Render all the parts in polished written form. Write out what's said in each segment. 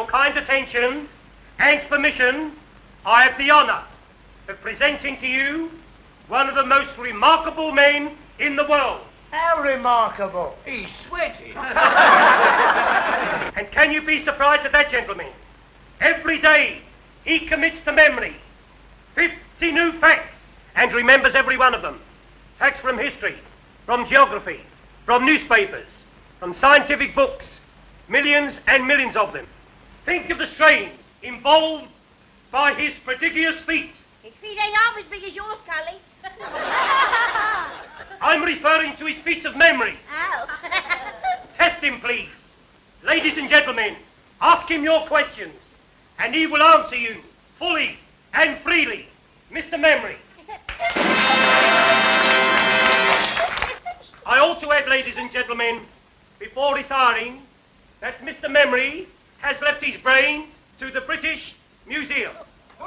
your kind attention and permission, I have the honour of presenting to you one of the most remarkable men in the world. How remarkable. He's sweaty. And can you be surprised at that, gentlemen? Every day he commits to memory 50 new facts and remembers every one of them. Facts from history, from geography, from newspapers, from scientific books, millions and millions of them. Think of the strain involved by his prodigious feat. His feet ain't half as big as yours, Cully. I'm referring to his feats of memory. Oh. Test him, please. Ladies and gentlemen, ask him your questions, and he will answer you fully and freely. Mr. Memory. I ought to add, ladies and gentlemen, before retiring, that Mr. Memory has left his brain to the British Museum. A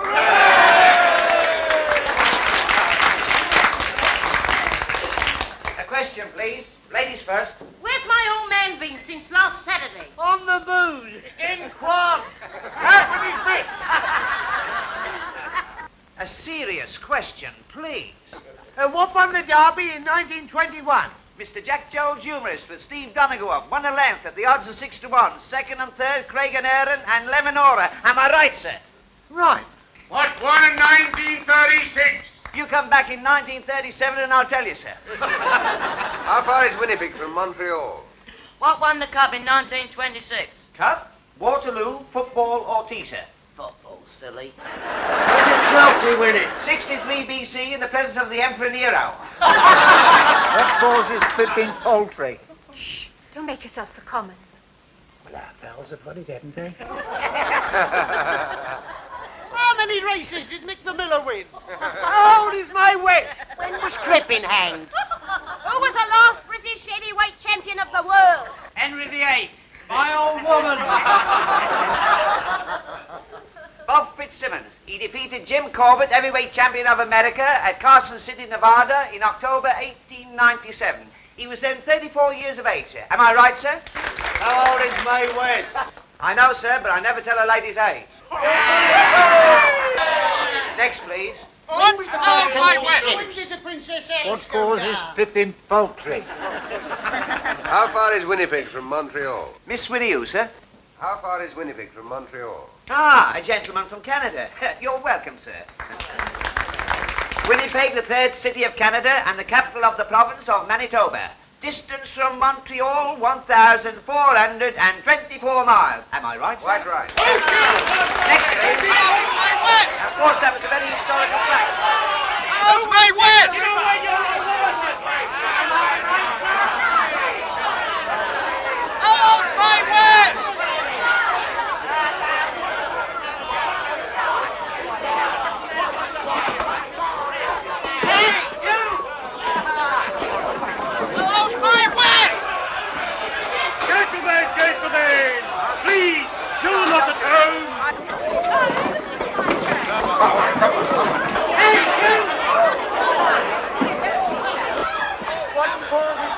question, please. Ladies first. Where's my old man been since last Saturday? On the booze. In quad. Half of his bit. A serious question, please. What won the Derby in 1921? Mr. Jack Jones, humorist, with Steve Donegal, won a length at the odds of 6 to 1. Second and third, Craig and Aaron and Lemonora. Am I right, sir? Right. What won in 1936? You come back in 1937 and I'll tell you, sir. How far is Winnipeg from Montreal? What won the Cup in 1926? Cup, Waterloo, football or tea, sir? Football, silly. When did Chelsea win it? 63 BC in the presence of the Emperor Nero. What causes Pippin poultry? Shh, don't make yourself so common. Well, our pals have got it, haven't they? How many races did Mick the Miller win? How old is my West? When was Crippen hanged? Who was the last British heavyweight champion of the world? Henry VIII. My old woman. Bob Fitzsimmons. He defeated Jim Corbett, heavyweight champion of America, at Carson City, Nevada, in October 1897. He was then 34 years of age, sir. Am I right, sir? How old is Mae West? I know, sir, but I never tell a lady's age. Next, please. What is the princess? What causes Pippin poultry? How far is Winnipeg from Montreal? Miss with you, sir? How far is Winnipeg from Montreal? Ah, a gentleman from Canada. You're welcome, sir. Winnipeg, the third city of Canada and the capital of the province of Manitoba. Distance from Montreal, 1,424 miles. Am I right, sir? Quite right. Next, please. Of course, that was a very historical fact. How's my West? How's my West? Gentlemen, please do not atone. What causes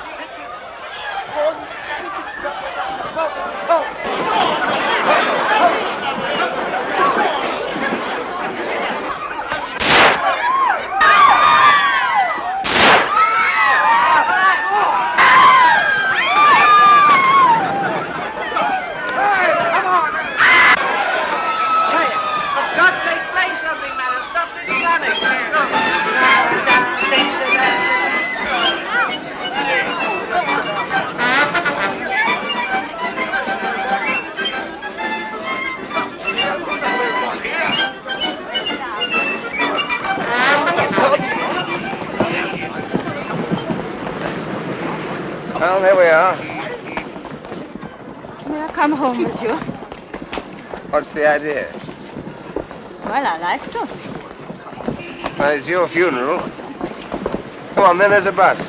Well, there we are. May I come home, monsieur? What's the idea? Well, I like to. Well, it's your funeral. Come on, then, there's a bus.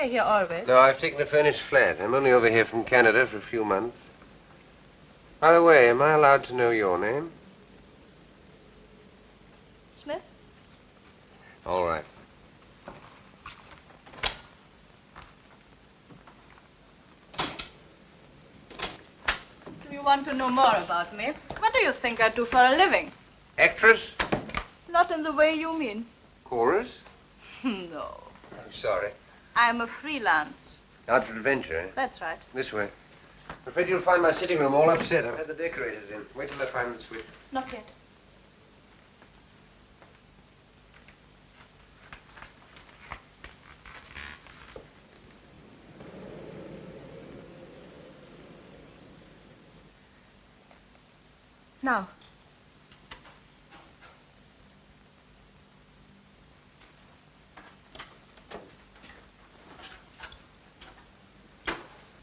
stay here always? No, I've taken a furnished flat. I'm only over here from Canada for a few months. By the way, am I allowed to know your name? Smith? All right. Do you want to know more about me? What do you think I do for a living? Actress? Not in the way you mean. Chorus? No. I'm sorry. I'm a freelance. Out for adventure, eh? That's right. This way. I'm afraid you'll find my sitting room all upset. I've had the decorators in. Wait till I find the switch. Not yet. Now.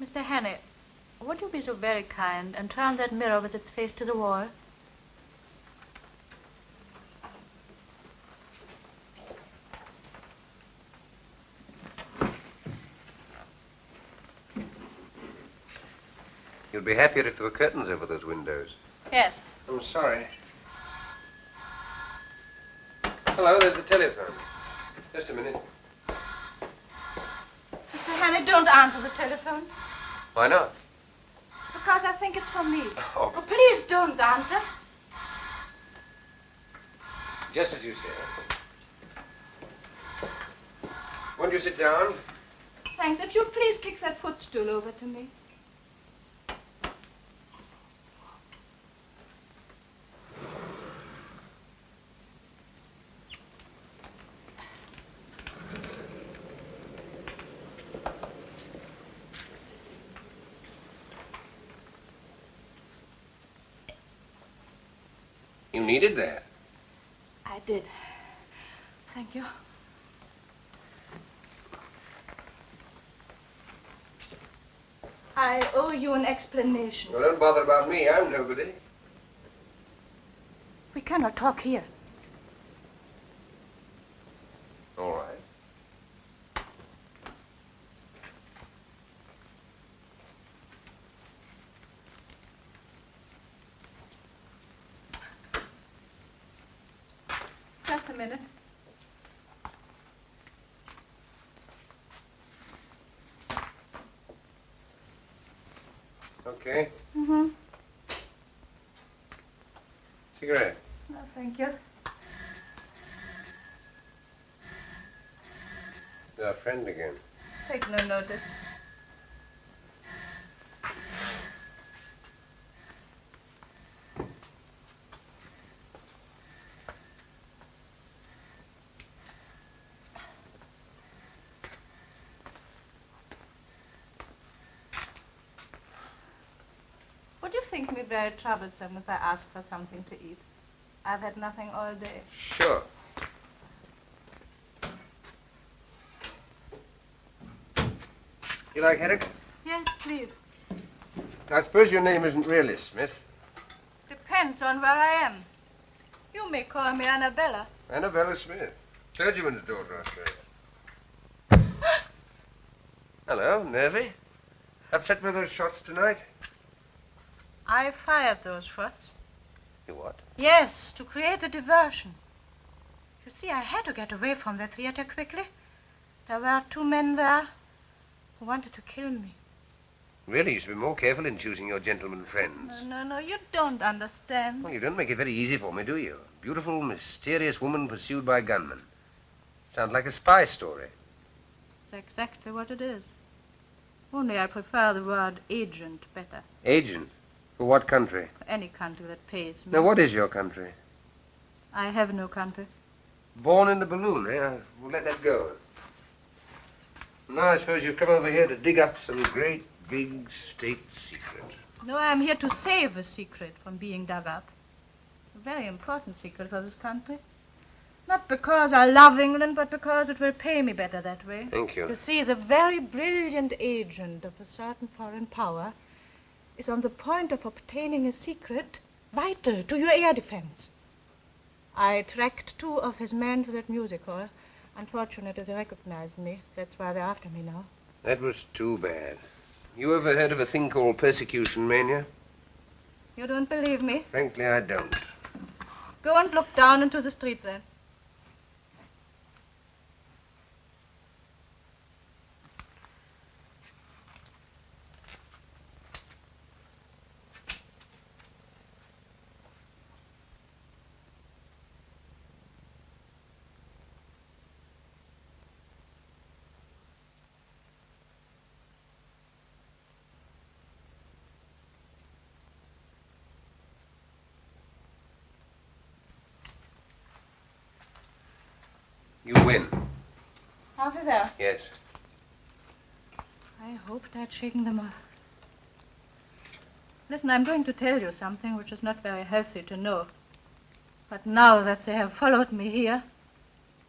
Mr. Hannay, would you be so very kind and turn that mirror with its face to the wall? You'd be happier if there were curtains over those windows. Yes. I'm sorry. Hello, there's the telephone. Just a minute. Mr. Hannay, don't answer the telephone. Why not? Because I think it's for me. Oh. Oh, please don't answer. Just as you say. Won't you sit down? Thanks. If you'd please kick that footstool over to me. You needed that. I did. Thank you. I owe you an explanation. Well, don't bother about me. I'm nobody. We cannot talk here. All right. Just a minute. Okay. Mm-hmm. Cigarette. No, thank you. Our friend again. Take no notice. Would you think me very troublesome if I ask for something to eat? I've had nothing all day. Sure. You like haddock? Yes, please. I suppose your name isn't really Smith. Depends on where I am. You may call me Annabella. Annabella Smith. Clergyman's daughter, I suppose. Hello, nervy? Upset with those shots tonight? I fired those shots. You what? Yes, to create a diversion. You see, I had to get away from the theater quickly. There were 2 men there who wanted to kill me. Really, you should be more careful in choosing your gentleman friends. No, you don't understand. Well, you don't make it very easy for me, do you? Beautiful, mysterious woman pursued by gunmen. Sounds like a spy story. It's exactly what it is. Only I prefer the word agent better. Agent? For what country? For any country that pays me. Now, what is your country? I have no country. Born in the balloon, eh? We'll let that go. Now, I suppose you've come over here to dig up some great, big state secret. No, I'm here to save a secret from being dug up. A very important secret for this country. Not because I love England, but because it will pay me better that way. Thank you. You see, the very brilliant agent of a certain foreign power is on the point of obtaining a secret vital to your air defense. I tracked 2 of his men to that music hall Unfortunately, they recognized me. That's why they're after me now. That was too bad. You ever heard of a thing called persecution mania? You don't believe me? Frankly, I don't. Go and look down into the street then. You win. Over there. Yes. I hoped I'd shaken them off. Listen, I'm going to tell you something which is not very healthy to know. But now that they have followed me here,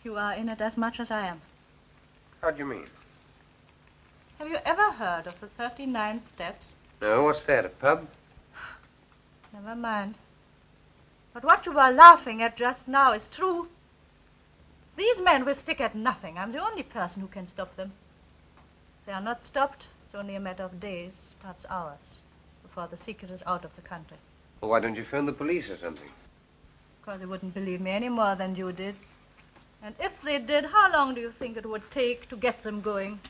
you are in it as much as I am. How do you mean? Have you ever heard of the 39 steps? No, what's that, a pub? Never mind. But what you were laughing at just now is true. These men will stick at nothing. I'm the only person who can stop them. If they are not stopped, it's only a matter of days, perhaps hours, before the secret is out of the country. Well, why don't you phone the police or something? Because they wouldn't believe me any more than you did. And if they did, how long do you think it would take to get them going?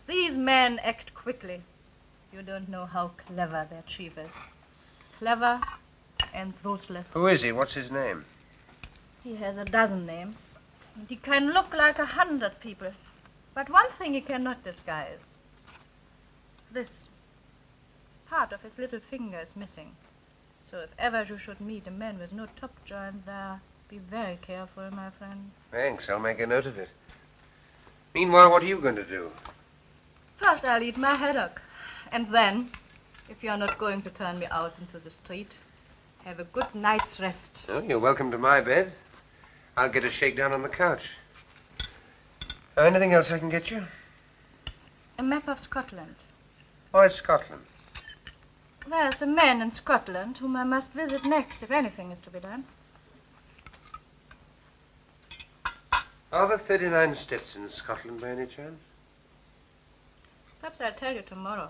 These men act quickly. You don't know how clever their chief is. Clever and ruthless. Who is he? What's his name? He has a dozen names. And he can look like 100 people. But one thing he cannot disguise. This part of his little finger is missing. So if ever you should meet a man with no top joint there, be very careful, my friend. Thanks, I'll make a note of it. Meanwhile, what are you going to do? First I'll eat my haddock. And then, if you're not going to turn me out into the street, have a good night's rest. Oh, you're welcome to my bed. I'll get a shakedown on the couch. Anything else I can get you? A map of Scotland. Oh, it's Scotland. There's a man in Scotland whom I must visit next if anything is to be done. Are there 39 steps in Scotland by any chance? Perhaps I'll tell you tomorrow.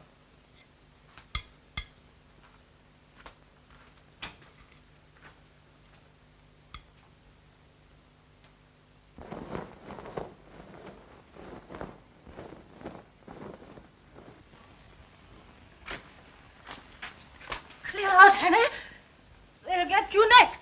Clear out, Henry. They'll get you next.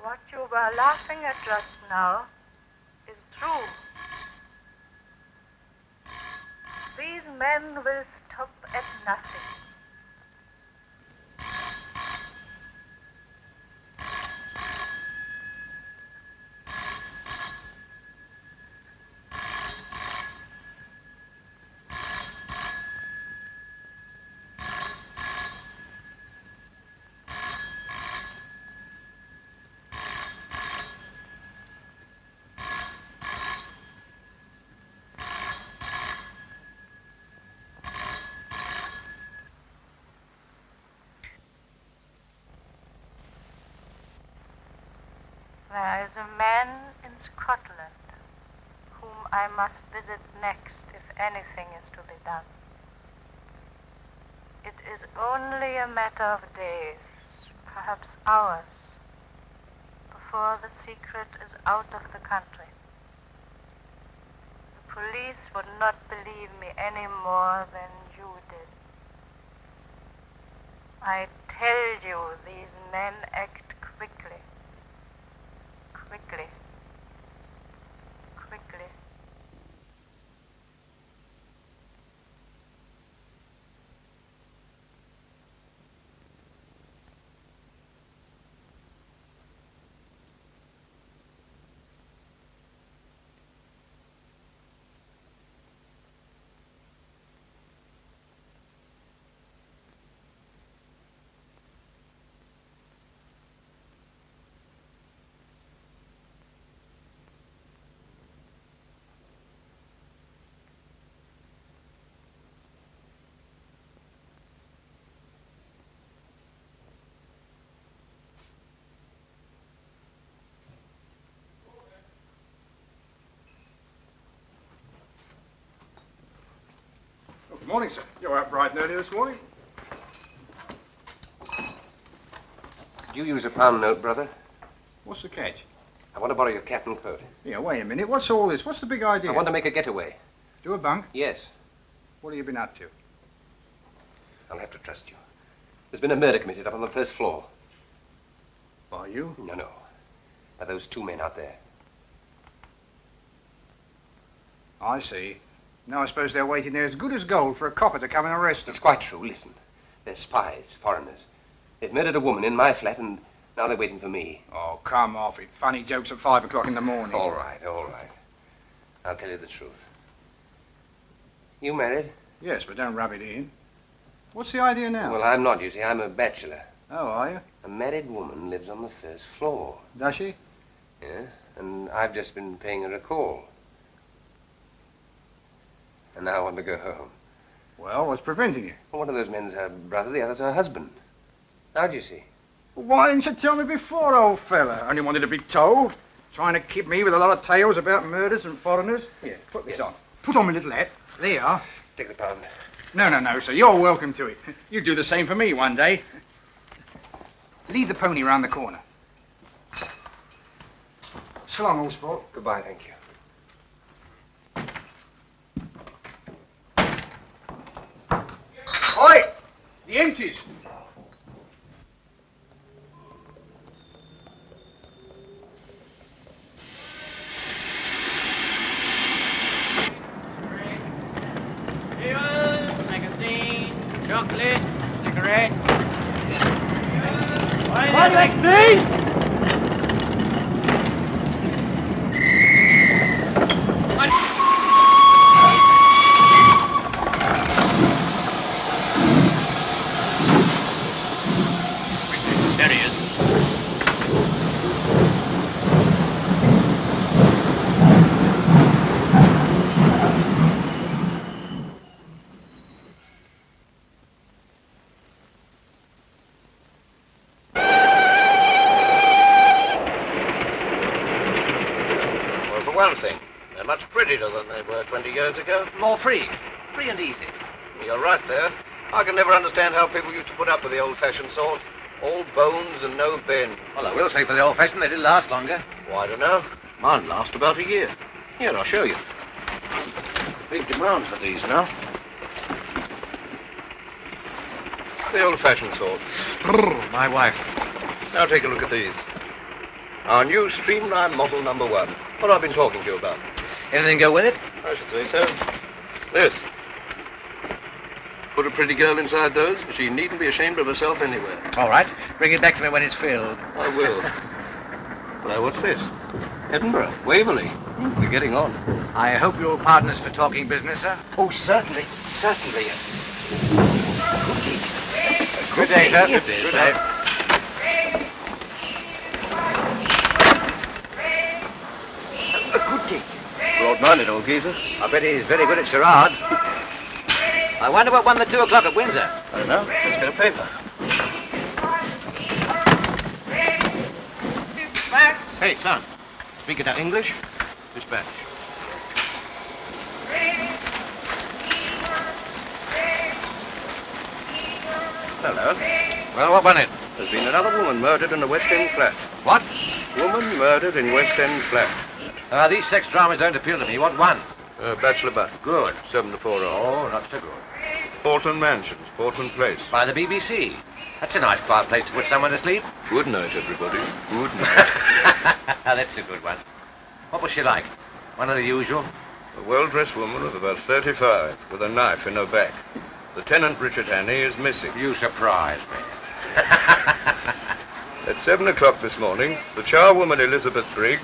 What you were laughing at just now is true. These men will stop at nothing. There is a man in Scotland whom I must visit next if anything is to be done. It is only a matter of days, perhaps hours, before the secret is out of the country. The police would not believe me any more than you did. I tell you, these men act quickly. Morning, sir. You're up bright and early this morning. Could you use a pound note, brother? What's the catch? I want to borrow your cap and coat. Yeah, wait a minute. What's all this? What's the big idea? I want to make a getaway. Do a bunk? Yes. What have you been up to? I'll have to trust you. There's been a murder committed up on the first floor. By you? No. By those two men out there. I see. Now I suppose they're waiting there as good as gold for a copper to come and arrest them. It's quite true. Listen. They're spies, foreigners. They've murdered a woman in my flat, and now they're waiting for me. Oh, come off it. Funny jokes at 5 o'clock in the morning. All right. I'll tell you the truth. You married? Yes, but don't rub it in. What's the idea now? Well, I'm not, you see. I'm a bachelor. Oh, are you? A married woman lives on the first floor. Does she? Yeah, and I've just been paying her a call. And now I want to go home. Well, what's preventing you? Well, one of those men's her brother, the other's her husband. How'd you see? Why didn't you tell me before, old fella? Only wanted to be told. Trying to kid me with a lot of tales about murders and foreigners. Here, put this on. Put on my little hat. There you are. Take the pound. No, sir. You're welcome to it. You do the same for me one day. Leave the pony round the corner. So long, old sport. Goodbye, thank you. Oi! The empties. Magazine, chocolate, cigarette. What, Lexi? There he is. Well, for one thing, they're much prettier than they were 20 years ago. More free. Free and easy. You're right there. I can never understand how people used to put up with the old-fashioned sort. All bones and no bend. Well, I will say for the old-fashioned, they did last longer. Well, I don't know. Mine last about a year. Here, I'll show you. Big demand for these now. The old-fashioned sort. My wife. Now take a look at these. Our new streamline model number 1. What I've been talking to you about. Anything go with it? I should say so. This. Put a pretty girl inside those, and she needn't be ashamed of herself anywhere. All right. Bring it back to me when it's filled. I will. Now, what's this? Edinburgh, Waverley. We're getting on. I hope you'll pardon us for talking business, sir. Oh, certainly. Good day, sir. Good day, sir. A good day. Broad-minded old geezer. I bet he's very good at charades. I wonder what won the 2 o'clock at Windsor. I don't know. Let's get a paper. Hey, son. Speak it out English. Dispatch. Hello. Well, what won it? There's been another woman murdered in a West End flat. What? Woman murdered in West End flat. These sex dramas don't appeal to me. What won? Bachelor butt. Good. 7 to 4 hours. Oh, not so good. Portland Mansions, Portland Place. By the BBC. That's a nice quiet place to put someone to sleep. Good night, everybody. Good night. That's a good one. What was she like? One of the usual? A well-dressed woman of about 35, with a knife in her back. Lieutenant Richard Hannay is missing. You surprise me. At 7 o'clock this morning, the charwoman Elizabeth Briggs...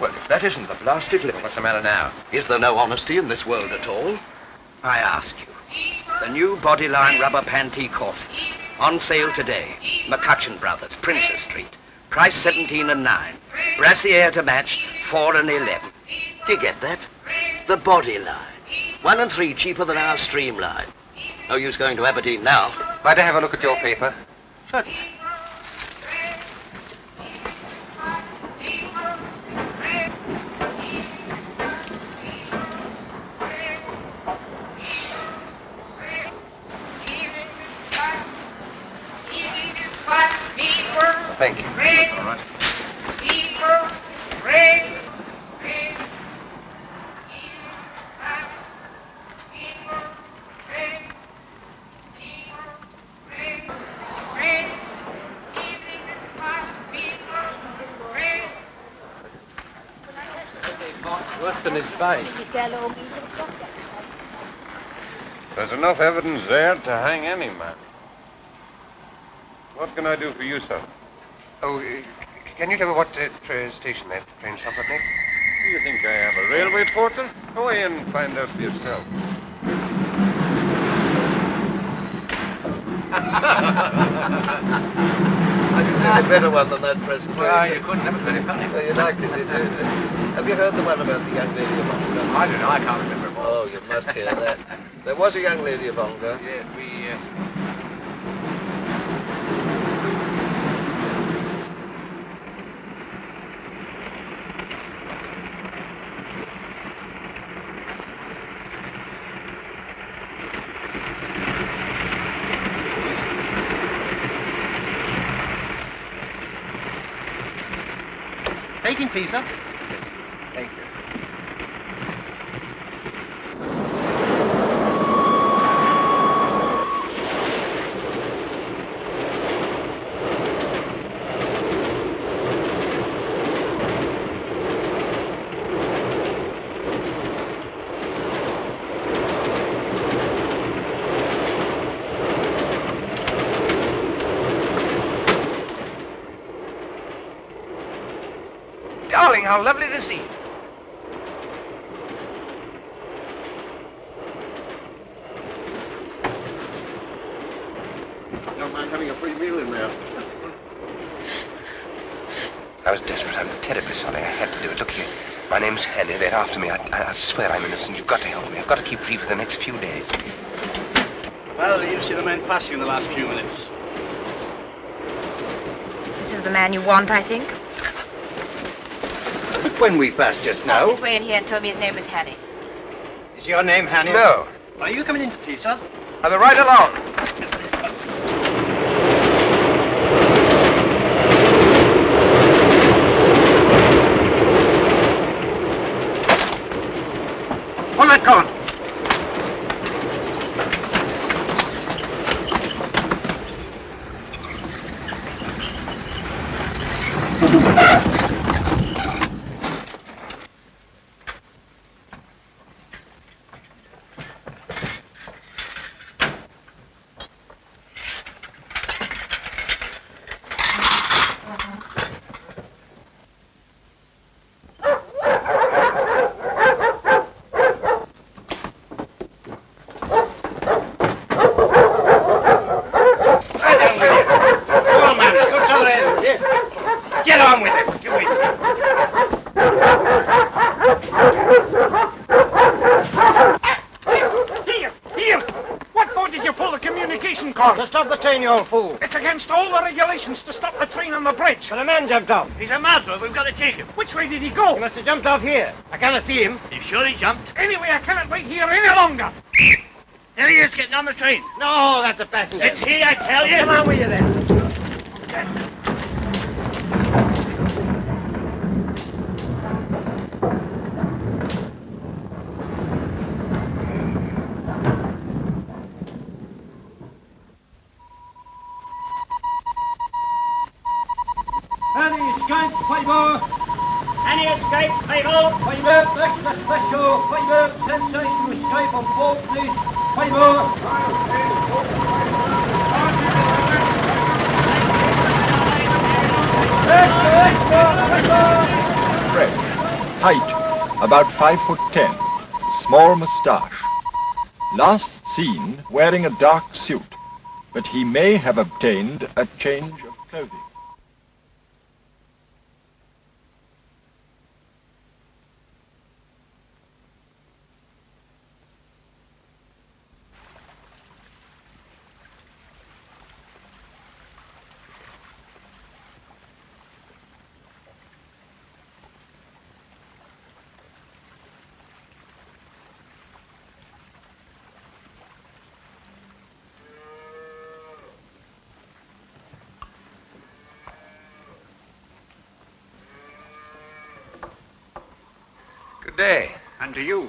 Well, if that isn't the blasted limit. What's the matter now? Is there no honesty in this world at all? I ask you. The new Bodyline rubber panty corset. On sale today. McCutcheon Brothers, Princess Street. Price 17 and 9. Brassiere to match, 4 and 11. Do you get that? The Bodyline. 1 and 3 cheaper than our Streamline. No use going to Aberdeen now. Might I have a look at your paper? Certainly. Worse than his face. There's enough evidence there to hang any man. What can I do for you, sir? Oh, can you tell me what station that train stopped at next? Do you think I am a railway porter? Go away and find out for yourself. I can do a better one than that present. Well, you couldn't. That was very funny. You liked it, did you? Have you heard the one about the young lady of Ongar? I don't know. I can't remember it all. Oh, you must hear that. There was a young lady of Ongar. Yes, Taking tea, sir. Thank you. Darling, how lovely to see you. Don't mind having a free meal in there. I was desperate. I'm terribly sorry. I had to do it. Look here. My name's Henry. They're after me. I swear I'm innocent. You've got to help me. I've got to keep free for the next few days. Well, you see the men passing in the last few minutes. This is the man you want, I think. When we passed just He now. walked his way in here and told me his name was Hanny. Is your name Hanny? No. Are you coming in to tea, sir? I'll be right along. Pull that cord. To stop the train, you old fool. It's against all the regulations to stop the train on the bridge. But a man jumped off. He's a murderer. We've got to take him. Which way did he go? He must have jumped off here. I cannot see him. You sure he jumped? Anyway, I cannot wait here any longer. There he is, getting on the train. No, that's a passenger. It's he, I tell you. Come on with you then. Any escape, Five-0. Five-0, extra special. Five-0, sensational escape on board, please. Five-0. Fred, height about 5'10", small moustache. Last seen wearing a dark suit, but he may have obtained a change of clothing. Good day. And to you.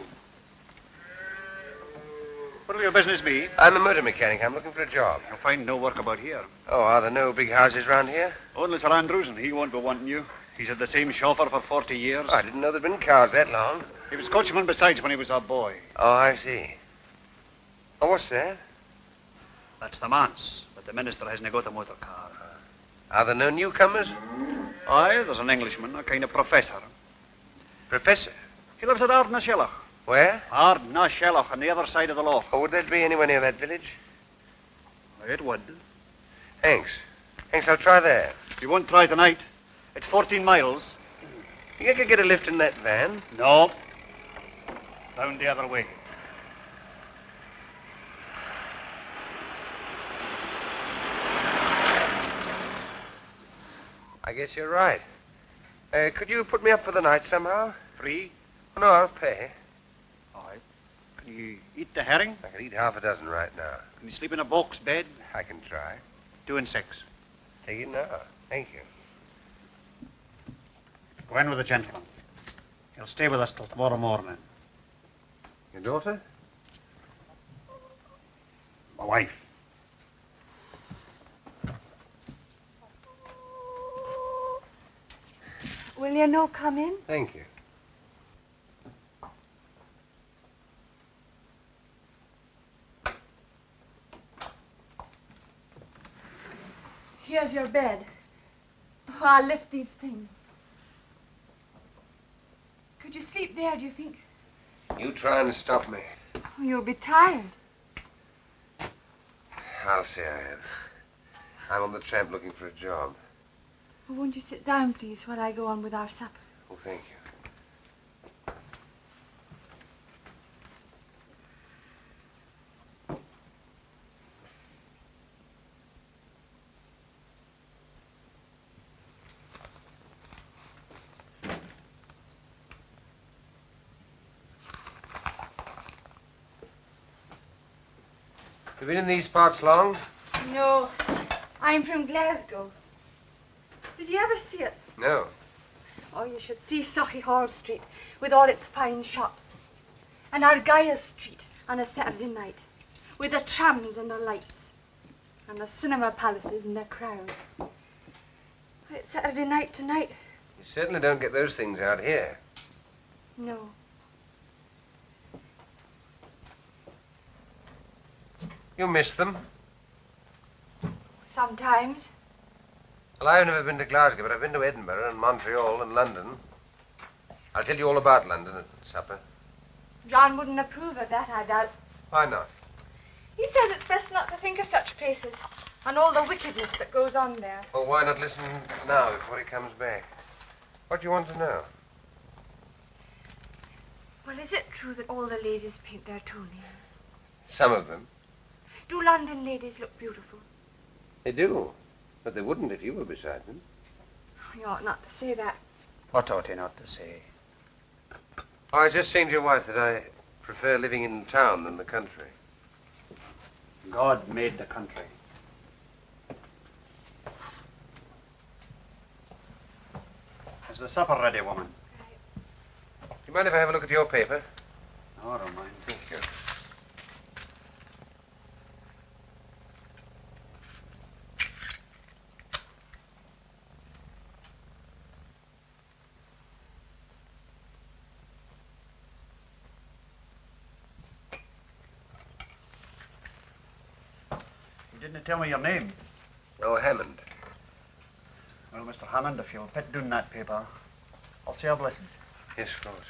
What'll your business be? I'm a motor mechanic. I'm looking for a job. You'll find no work about here. Oh, are there no big houses round here? Only Sir Andrews, and he won't be wanting you. He's had the same chauffeur for 40 years. I didn't know there'd been cars that long. He was coachman besides when he was a boy. Oh, I see. Oh, what's that? That's the manse, but the minister hasn't got a motor car. Are there no newcomers? Aye, there's an Englishman, a kind of professor. Professor? He lives at Ardnashellach. Where? Ardnashellach, on the other side of the loch. Oh, would that be anywhere near that village? It would. Thanks. Thanks, I'll try there. You won't try tonight. It's 14 miles. You could get a lift in that van? No. Down the other way. I guess you're right. Could you put me up for the night somehow? Free? Oh, no, I'll pay. All right. Can you eat the herring? I could eat half a dozen right now. Can you sleep in a box bed? I can try. 2 and 6. Take it now. Thank you. Go in with the gentleman. He'll stay with us till tomorrow morning. Your daughter? My wife. Will you no come in? Thank you. Here's your bed. Oh, I'll lift these things. Could you sleep there, do you think? You trying to stop me? Oh, you'll be tired. I'll say I am. I'm on the tramp looking for a job. Oh, won't you sit down, please, while I go on with our supper? Oh, thank you. You been in these parts long? No, I'm from Glasgow. Did you ever see it? No. Oh, you should see Sochi Hall Street with all its fine shops. And Argyll Street on a Saturday night with the trams and the lights. And the cinema palaces and the crowd. It's Saturday night tonight. You certainly don't get those things out here. No. You miss them? Sometimes. Well, I've never been to Glasgow, but I've been to Edinburgh and Montreal and London. I'll tell you all about London at supper. John wouldn't approve of that, I doubt. Why not? He says it's best not to think of such places and all the wickedness that goes on there. Well, why not listen now before he comes back? What do you want to know? Well, is it true that all the ladies paint their toenails? Some of them. Do London ladies look beautiful? They do. But they wouldn't if you were beside them. You ought not to say that. What ought he not to say? Oh, I was just saying to your wife that I prefer living in town than the country. God made the country. Is the supper ready, woman? Do you mind if I have a look at your paper? No, I don't mind. Thank you. You didn't tell me your name. Oh, Hammond. Well, Mr. Hammond, if you'll put down that paper, I'll say a blessing. Yes, of course.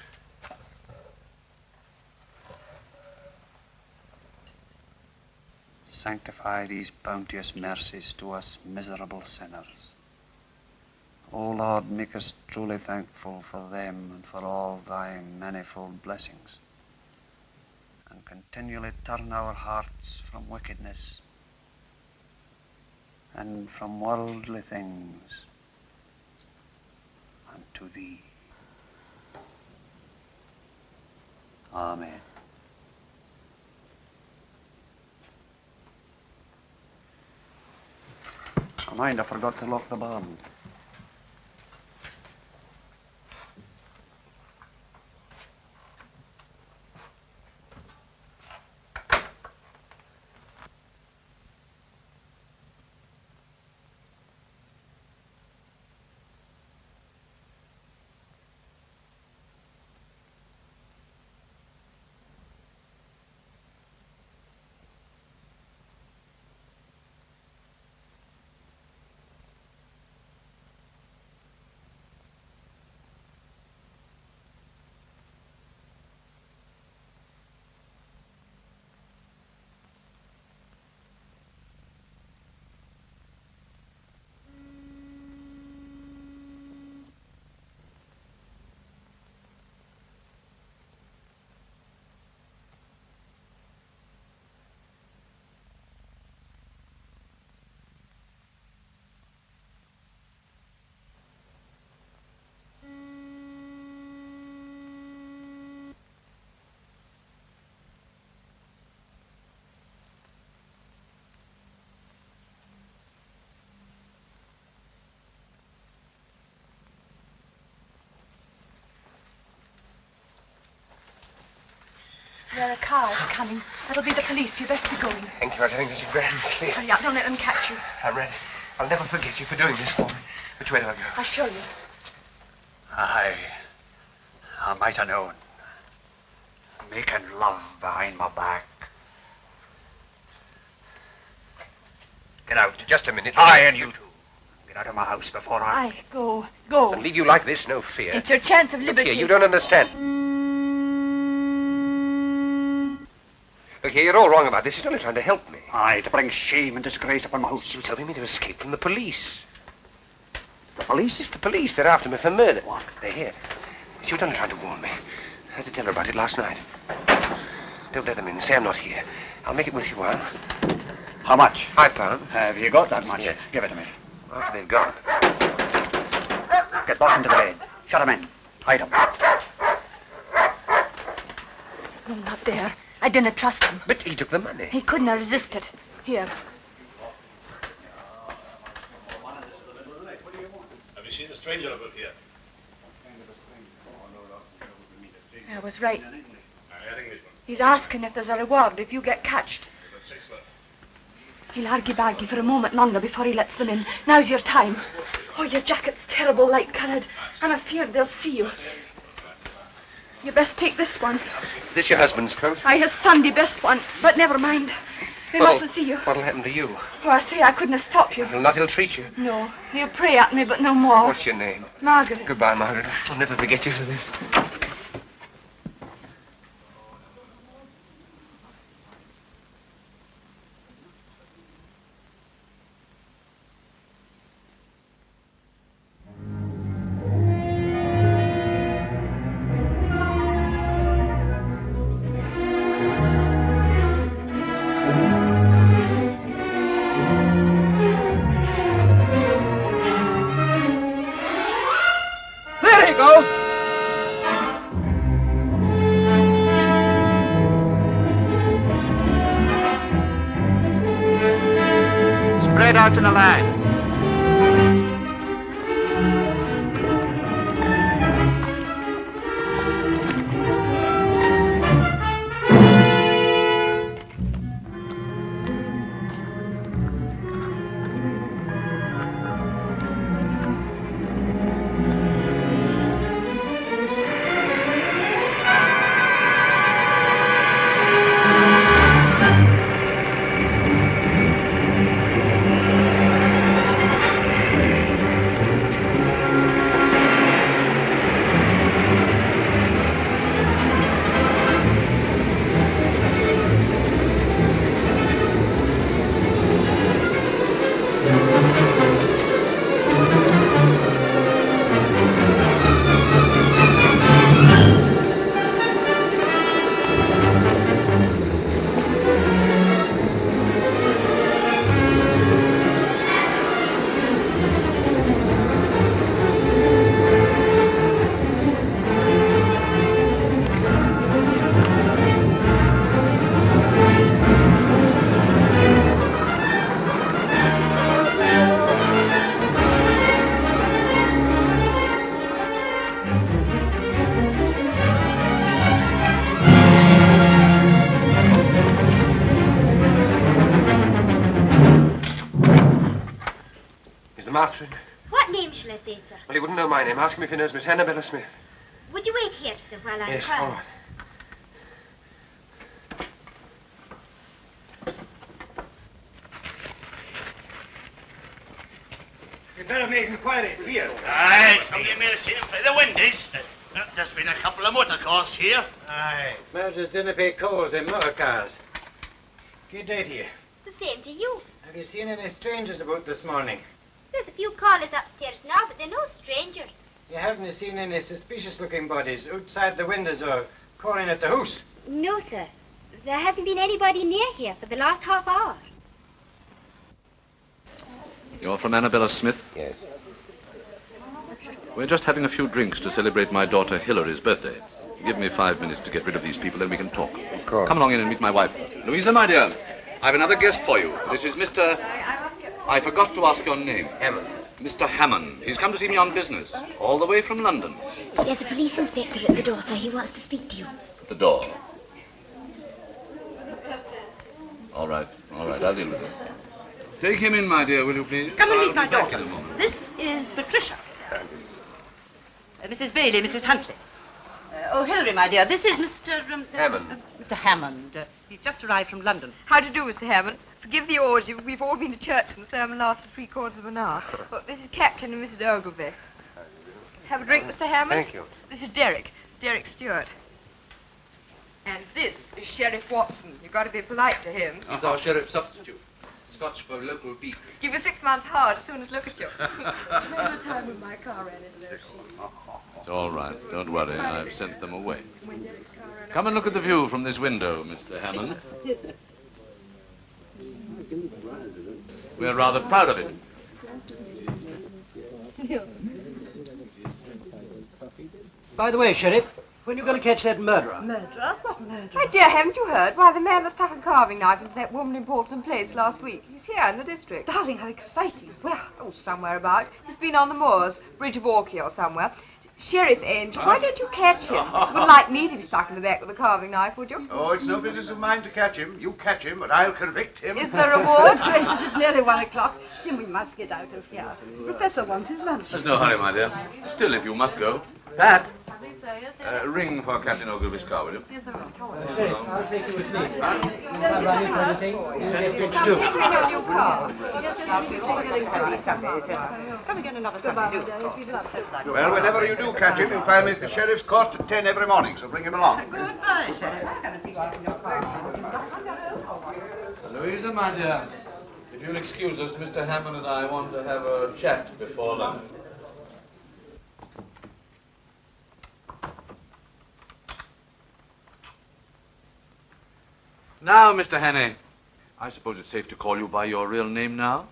Sanctify these bounteous mercies to us miserable sinners. O Lord, make us truly thankful for them and for all thy manifold blessings, and continually turn our hearts from wickedness and from worldly things unto thee. Amen. Oh, mind, I forgot to lock the barn. There are cars coming. That'll be the police. You'd best be going. Thank you. I was having such a grand sleep. Hurry up. Don't let them catch you. I'm ready. I'll never forget you for doing this for me. Which way do I go? I'll show you. I might have known. Making love behind my back. Get out. Just a minute. I and you two. Get out of my house before I... Aye, go. Go. And leave you like this, no fear. It's your chance of Look liberty. here, you don't understand. Look here, you're all wrong about this. He's only trying to help me. Aye, to bring shame and disgrace upon my house. You're telling me to escape from the police. The police? It's the police. They're after me for murder. What? They're here. She was only trying to warn me. I had to tell her about it last night. Don't let them in. Say I'm not here. I'll make it worth your while. How much? £5. Have you got that much? Yes. Give it to me. After they've gone. Get both into the bed. Shut them in. Hide them. Oh, not there. I didn't trust him. But he took the money. He couldn't have resisted. Here. Have you seen a stranger about here? I was right. He's asking if there's a reward if you get catched. He'll argy-bargy for a moment longer before he lets them in. Now's your time. Oh, your jacket's terrible light-coloured. I'm afeard they'll see you. You best take this one. This your husband's coat? Aye, his Sunday best one. But never mind. They mustn't see you. What'll happen to you? Oh, I say I couldn't have stopped you. He'll not ill-treat you. No. He'll pray at me, but no more. What's your name? Margaret. Goodbye, Margaret. I'll never forget you for this. Spread out in a line. What name shall I say, sir? Well, he wouldn't know my name. Ask him if he knows Miss Annabella Smith. Would you wait here, sir, while I Yes, inquire? all right. You'd better make inquiries here. Aye, some of you may have seen him by the windows. There's been a couple of motor cars here. Aye. Murders didn't pay calls in motor cars. Good day to you. The same to you. Have you seen any strangers about this morning? There's a few callers upstairs now, but they're no strangers. You haven't seen any suspicious-looking bodies outside the windows or calling at the house? No, sir. There hasn't been anybody near here for the last half hour. You're from Annabella Smith? Yes. We're just having a few drinks to celebrate my daughter Hilary's birthday. Give me 5 minutes to get rid of these people, then we can talk. Of course. Come along in and meet my wife. Louisa, my dear, I've another guest for you. This is Mr... I forgot to ask your name. Hammond. Mr. Hammond. He's come to see me on business, all the way from London. There's a police inspector at the door, sir. He wants to speak to you. At the door. All right, I'll deal with it. Take him in, my dear, will you please? Come and meet my I'll be back daughter. in a moment. This is Patricia. Mrs. Bailey, Mrs. Huntley. Oh, Hilary, my dear, this is Mr. Hammond. Mr. Hammond. He's just arrived from London. How do you do, Mr. Hammond? Forgive the orgy. We've all been to church and the sermon lasted 3/4 of an hour. Well, this is Captain and Mrs. Ogilvy. Have a drink, Mr. Hammond? Thank you. This is Derek Stewart. And this is Sheriff Watson. You've got to be polite to him. He's our sheriff substitute. Scotch for local beef. Give you 6 months hard as soon as look at you. Another time when my car ran into those sheets. It's all right. Don't worry. I've sent them away. Come and look at the view from this window, Mr. Hammond. We're rather proud of it. By the way, Sheriff, when are you going to catch that murderer? Murderer? What murderer? My dear, haven't you heard? Why, the man that stuck a carving knife into that woman in Portland Place last week. He's here in the district. Darling, how exciting. Well, oh, somewhere about. He's been on the moors, Bridge of Orkney or somewhere. Sheriff Angel, why don't you catch him? You wouldn't like me to be stuck in the back with a carving knife, would you? Oh, it's no business of mine to catch him. You catch him, and I'll convict him. Is there a reward? Gracious, it's nearly 1 o'clock. Jim, we must get out of here. Professor wants his lunch. There's no hurry, my dear. Still, if you must go. Pat, ring for Captain Ogilvy's car, will you? Yes, I will. Sheriff, I'll take you with me. If I run into anything, you get bridge too. Take me in your new car. Yes, I'll be taking a Come and get another Sunday, do. Well, whenever you do catch him, you'll find me at the sheriff's court at 10 every morning, so bring him along. Goodbye, Sheriff. Louisa, my dear, if you'll excuse us, Mr. Hammond and I want to have a chat before lunch. Now, Mr. Hannay, I suppose it's safe to call you by your real name now?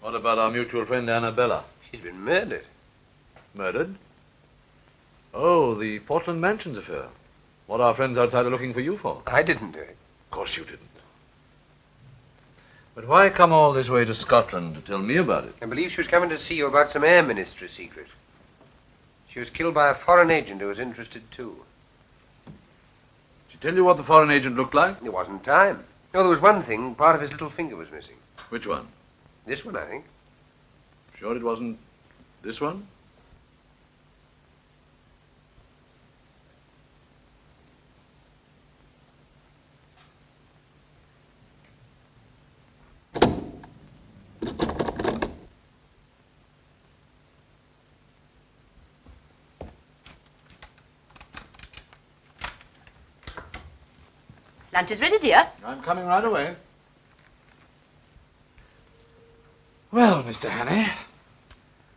What about our mutual friend Annabella? She's been murdered. Murdered? Oh, the Portland Mansions affair. What our friends outside are looking for you for? I didn't do it. Of course you didn't. But why come all this way to Scotland to tell me about it? I believe she was coming to see you about some air ministry secret. She was killed by a foreign agent who was interested too. Did she tell you what the foreign agent looked like? There wasn't time. No, there was one thing. Part of his little finger was missing. Which one? This one, I think. Sure it wasn't this one? Lunch is ready, dear. I'm coming right away. Well, Mr. Hannay,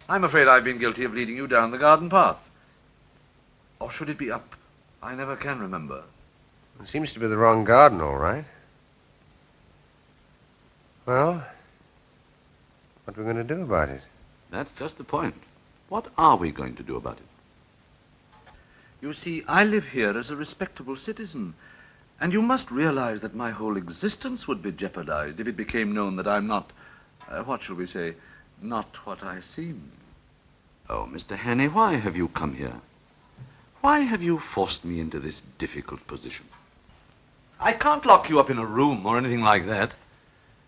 I'm afraid I've been guilty of leading you down the garden path. Or should it be up? I never can remember. It seems to be the wrong garden, all right. Well, what are we going to do about it? That's just the point. What are we going to do about it? You see, I live here as a respectable citizen, and you must realize that my whole existence would be jeopardized if it became known that I'm not, what shall we say, not what I seem. Oh, Mr. Hannay, why have you come here? Why have you forced me into this difficult position? I can't lock you up in a room or anything like that.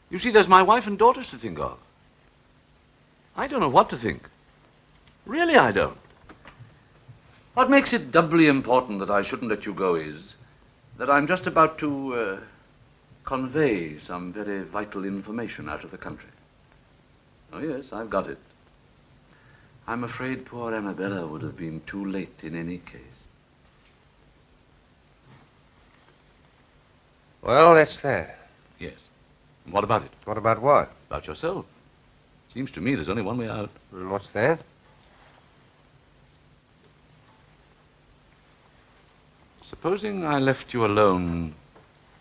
You see, there's my wife and daughters to think of. I don't know what to think. Really, I don't. What makes it doubly important that I shouldn't let you go is that I'm just about to convey some very vital information out of the country. Oh, yes, I've got it. I'm afraid poor Annabella would have been too late in any case. Well, that's that. Yes. And what about it? What about what? About yourself. Seems to me there's only one way out. And what's that? Supposing I left you alone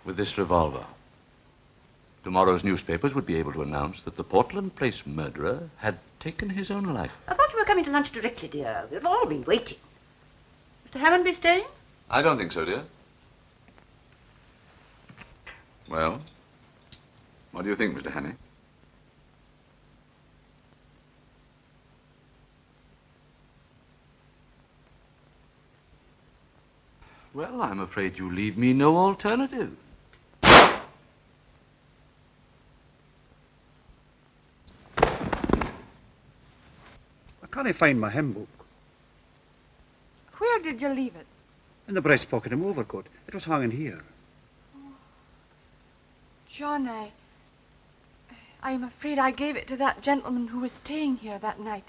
with this revolver. Tomorrow's newspapers would be able to announce that the Portland Place murderer had taken his own life. I thought you were coming to lunch directly, dear. We've all been waiting. Mr. Hammond be staying? I don't think so, dear. Well, what do you think, Mr. Hannay? Well, I'm afraid you leave me no alternative. I can't find my hymn book. Where did you leave it? In the breast pocket of my overcoat. It was hanging here. John, I'm afraid I gave it to that gentleman who was staying here that night.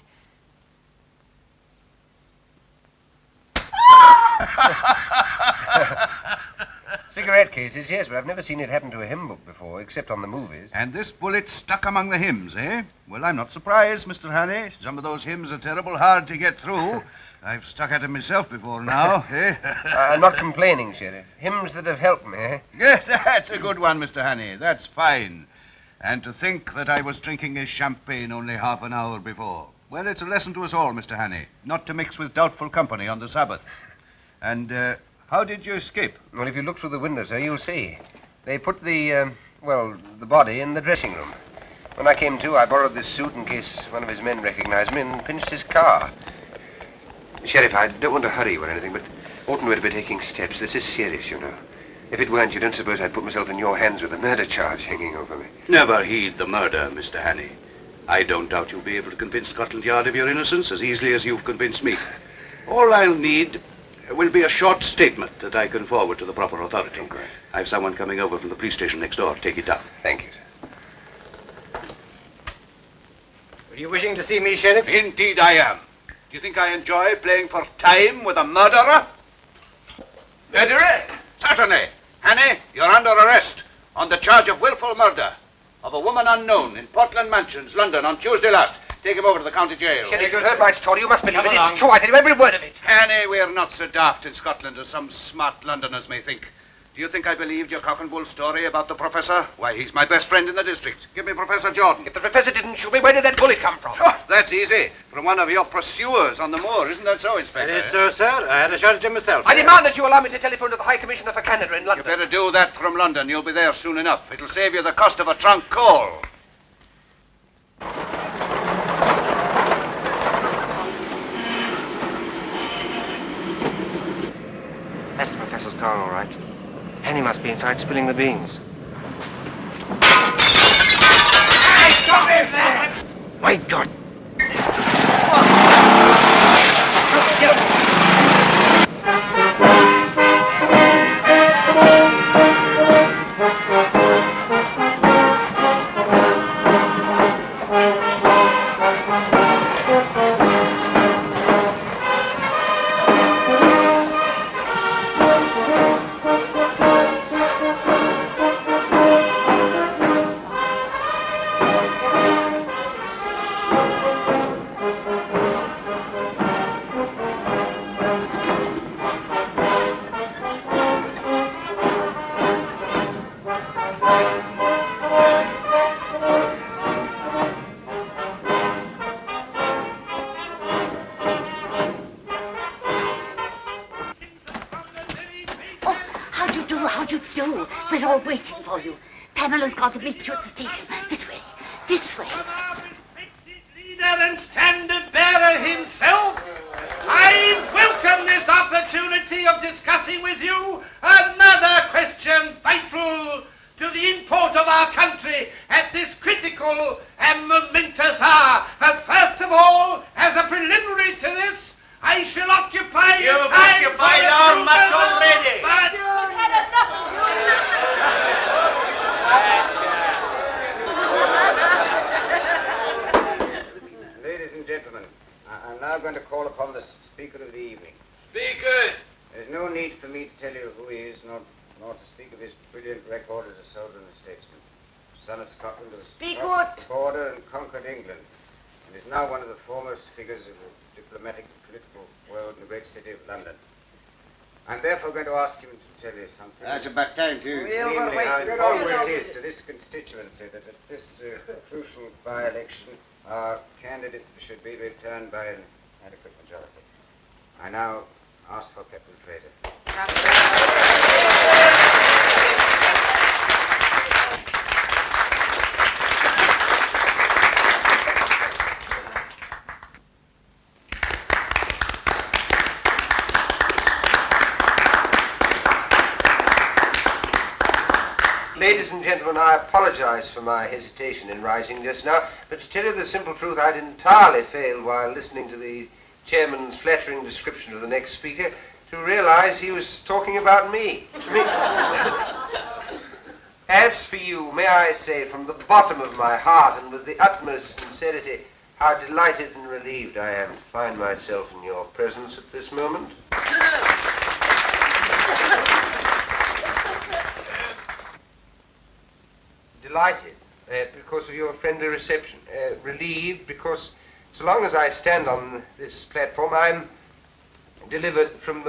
Cigarette cases, yes, but I've never seen it happen to a hymn book before, except on the movies. And this bullet stuck among the hymns, eh? Well, I'm not surprised, Mr. Hannay. Some of those hymns are terrible hard to get through. I've stuck at them myself before now, eh? I'm not complaining, Sheriff. Hymns that have helped me, eh? Yes, that's a good one, Mr. Hannay. That's fine. And to think that I was drinking a champagne only half an hour before. Well, it's a lesson to us all, Mr. Hannay, not to mix with doubtful company on the Sabbath. And, how did you escape? Well, if you look through the window, sir, you'll see. They put the body in the dressing room. When I came to, I borrowed this suit in case one of his men recognized me and pinched his car. Sheriff, I don't want to hurry you or anything, but oughtn't we to be taking steps? This is serious, you know. If it weren't, you don't suppose I'd put myself in your hands with a murder charge hanging over me. Never heed the murder, Mr. Hannay. I don't doubt you'll be able to convince Scotland Yard of your innocence as easily as you've convinced me. All I'll need will be a short statement that I can forward to the proper authority. Okay. I've someone coming over from the police station next door. Take it down. Thank you, sir. Were you wishing to see me, Sheriff? Indeed I am. Do you think I enjoy playing for time with a murderer? Murderer? Certainly. Hannay, you're under arrest on the charge of willful murder of a woman unknown in Portland Mansions, London, on Tuesday last. Take him over to the county jail. Sheriff, you heard my story. You must believe it. It's true. I tell you every word of it. Hannay, we're not so daft in Scotland as some smart Londoners may think. Do you think I believed your cock and bull story about the professor? Why, he's my best friend in the district. Give me Professor Jordan. If the professor didn't shoot me, where did that bullet come from? Oh, that's easy. From one of your pursuers on the moor. Isn't that so, Inspector? It is so, sir. I had a shot at him myself. I demand that you allow me to telephone to the High Commissioner for Canada in London. You better do that from London. You'll be there soon enough. It'll save you the cost of a trunk call. That's the professor's car, all right. And he must be inside spilling the beans. Hey, stop him! My God! We're all waiting for you. Pamela's got to meet you at the station. This way. This way. Leader and standard bearer himself, I welcome this opportunity of discussing with you another question vital to the import of our country at this critical and momentous hour. But first of all, as a preliminary to this, I shall occupy your time. You've occupied our much already. But You've had enough. Ladies and gentlemen, I'm now going to call upon the speaker of the evening. Speaker! There's no need for me to tell you who he is, nor to speak of his brilliant record as a soldier and a statesman. Son of Scotland, who Speak crossed out. the border and conquered England, and is now one of the foremost figures of the diplomatic and political world in the great city of London. I'm therefore going to ask him to tell you something. That's about time, too. Namely, how important it is to this constituency that at this crucial by-election, our candidate should be returned by an adequate majority. I now ask for Captain Fraser. Ladies and gentlemen, I apologize for my hesitation in rising just now, but to tell you the simple truth, I'd entirely failed while listening to the chairman's flattering description of the next speaker to realize he was talking about me. As for you, may I say from the bottom of my heart and with the utmost sincerity, how delighted and relieved I am to find myself in your presence at this moment. Delighted because of your friendly reception. Relieved because so long as I stand on this platform, I'm delivered from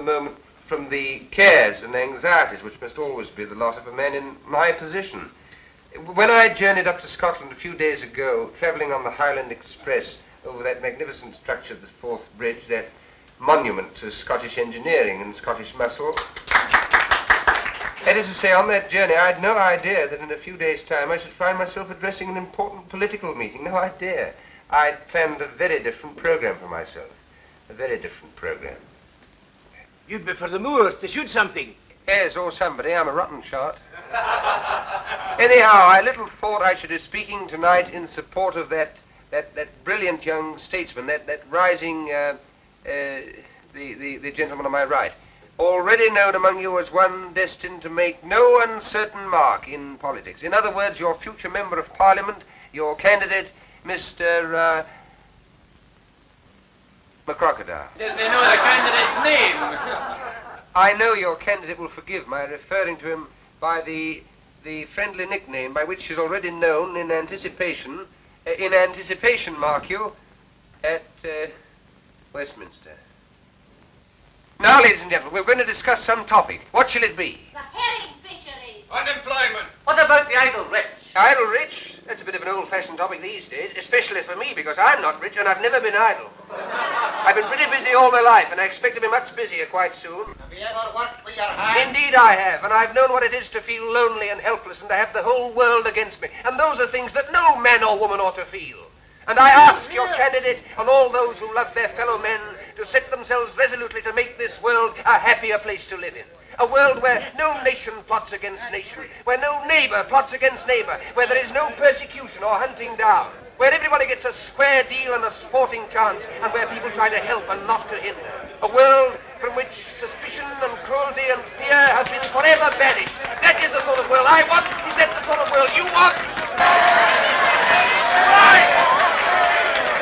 the cares and anxieties which must always be the lot of a man in my position. When I journeyed up to Scotland a few days ago, travelling on the Highland Express over that magnificent structure, the Forth Bridge, that monument to Scottish engineering and Scottish muscle, that is to say, on that journey, I had no idea that in a few days' time I should find myself addressing an important political meeting. No idea. I'd planned a very different program for myself. A very different program. You'd be for the moors to shoot something. Yes, or somebody. I'm a rotten shot. Anyhow, I little thought I should be speaking tonight in support of that brilliant young statesman, that rising, the gentleman on my right, already known among you as one destined to make no uncertain mark in politics. In other words, your future member of Parliament, your candidate, Mr. McCrocodile. Yes, they know the candidate's name. I know your candidate will forgive my referring to him by the friendly nickname by which he's already known in anticipation, mark you, at Westminster. Now, ladies and gentlemen, we're going to discuss some topic. What shall it be? The herring fishery. Unemployment. What about the idle rich? Idle rich? That's a bit of an old-fashioned topic these days, especially for me, because I'm not rich and I've never been idle. I've been pretty busy all my life, and I expect to be much busier quite soon. Have you ever worked with your hands? Indeed I have, and I've known what it is to feel lonely and helpless and to have the whole world against me. And those are things that no man or woman ought to feel. And I ask your candidate and all those who love their fellow men to set themselves resolutely to make this world a happier place to live in. A world where no nation plots against nation, where no neighbor plots against neighbor, where there is no persecution or hunting down, where everybody gets a square deal and a sporting chance, and where people try to help and not to hinder. A world from which suspicion and cruelty and fear have been forever banished. That is the sort of world I want. Is that the sort of world you want? Right!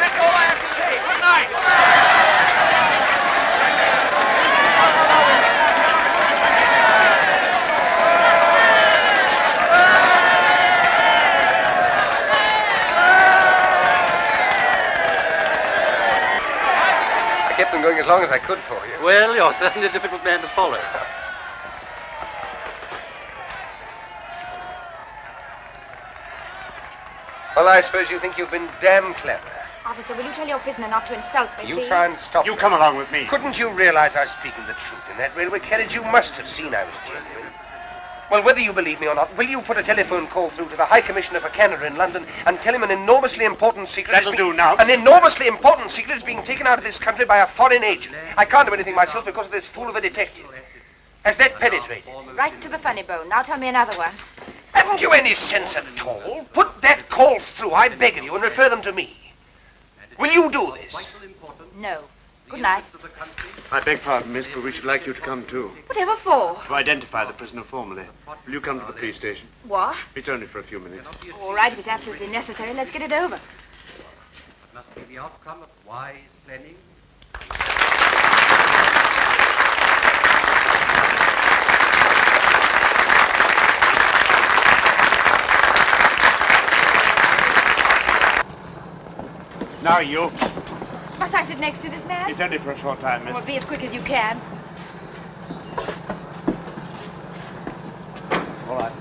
That's all I have to say. Good night. I kept them going as long as I could for you. Well, you're certainly a difficult man to follow. Well, I suppose you think you've been damn clever. Officer, will you tell your prisoner not to insult me, You please? try and stop You me. come along with me. Couldn't you realize I was speaking the truth in that railway carriage? You must have seen I was genuine. Well, whether you believe me or not, will you put a telephone call through to the High Commissioner for Canada in London and tell him an enormously important secret... That'll do now. An enormously important secret is being taken out of this country by a foreign agent. I can't do anything myself because of this fool of a detective. Has that penetrated? Right to the funny bone. Now tell me another one. Haven't you any sense at all? Put that call through, I beg of you, and refer them to me. Will you do this? No. Good night. I beg pardon, miss, but we should like you to come too. Whatever for? To identify the prisoner formally. Will you come to the police station? What? It's only for a few minutes. All right, if it's absolutely necessary, let's get it over. It must be the outcome of wise planning. Now you. Must I sit next to this man? It's only for a short time, miss. Well, be as quick as you can. All right.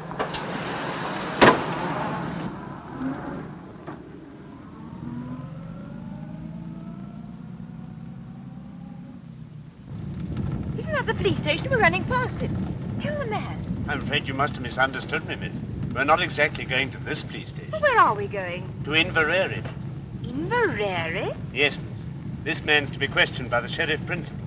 Isn't that the police station? We're running past it. Tell the man. I'm afraid you must have misunderstood me, miss. We're not exactly going to this police station. Well, where are we going? To Inverary, miss. Inverary? Yes, miss. This man's to be questioned by the sheriff principal.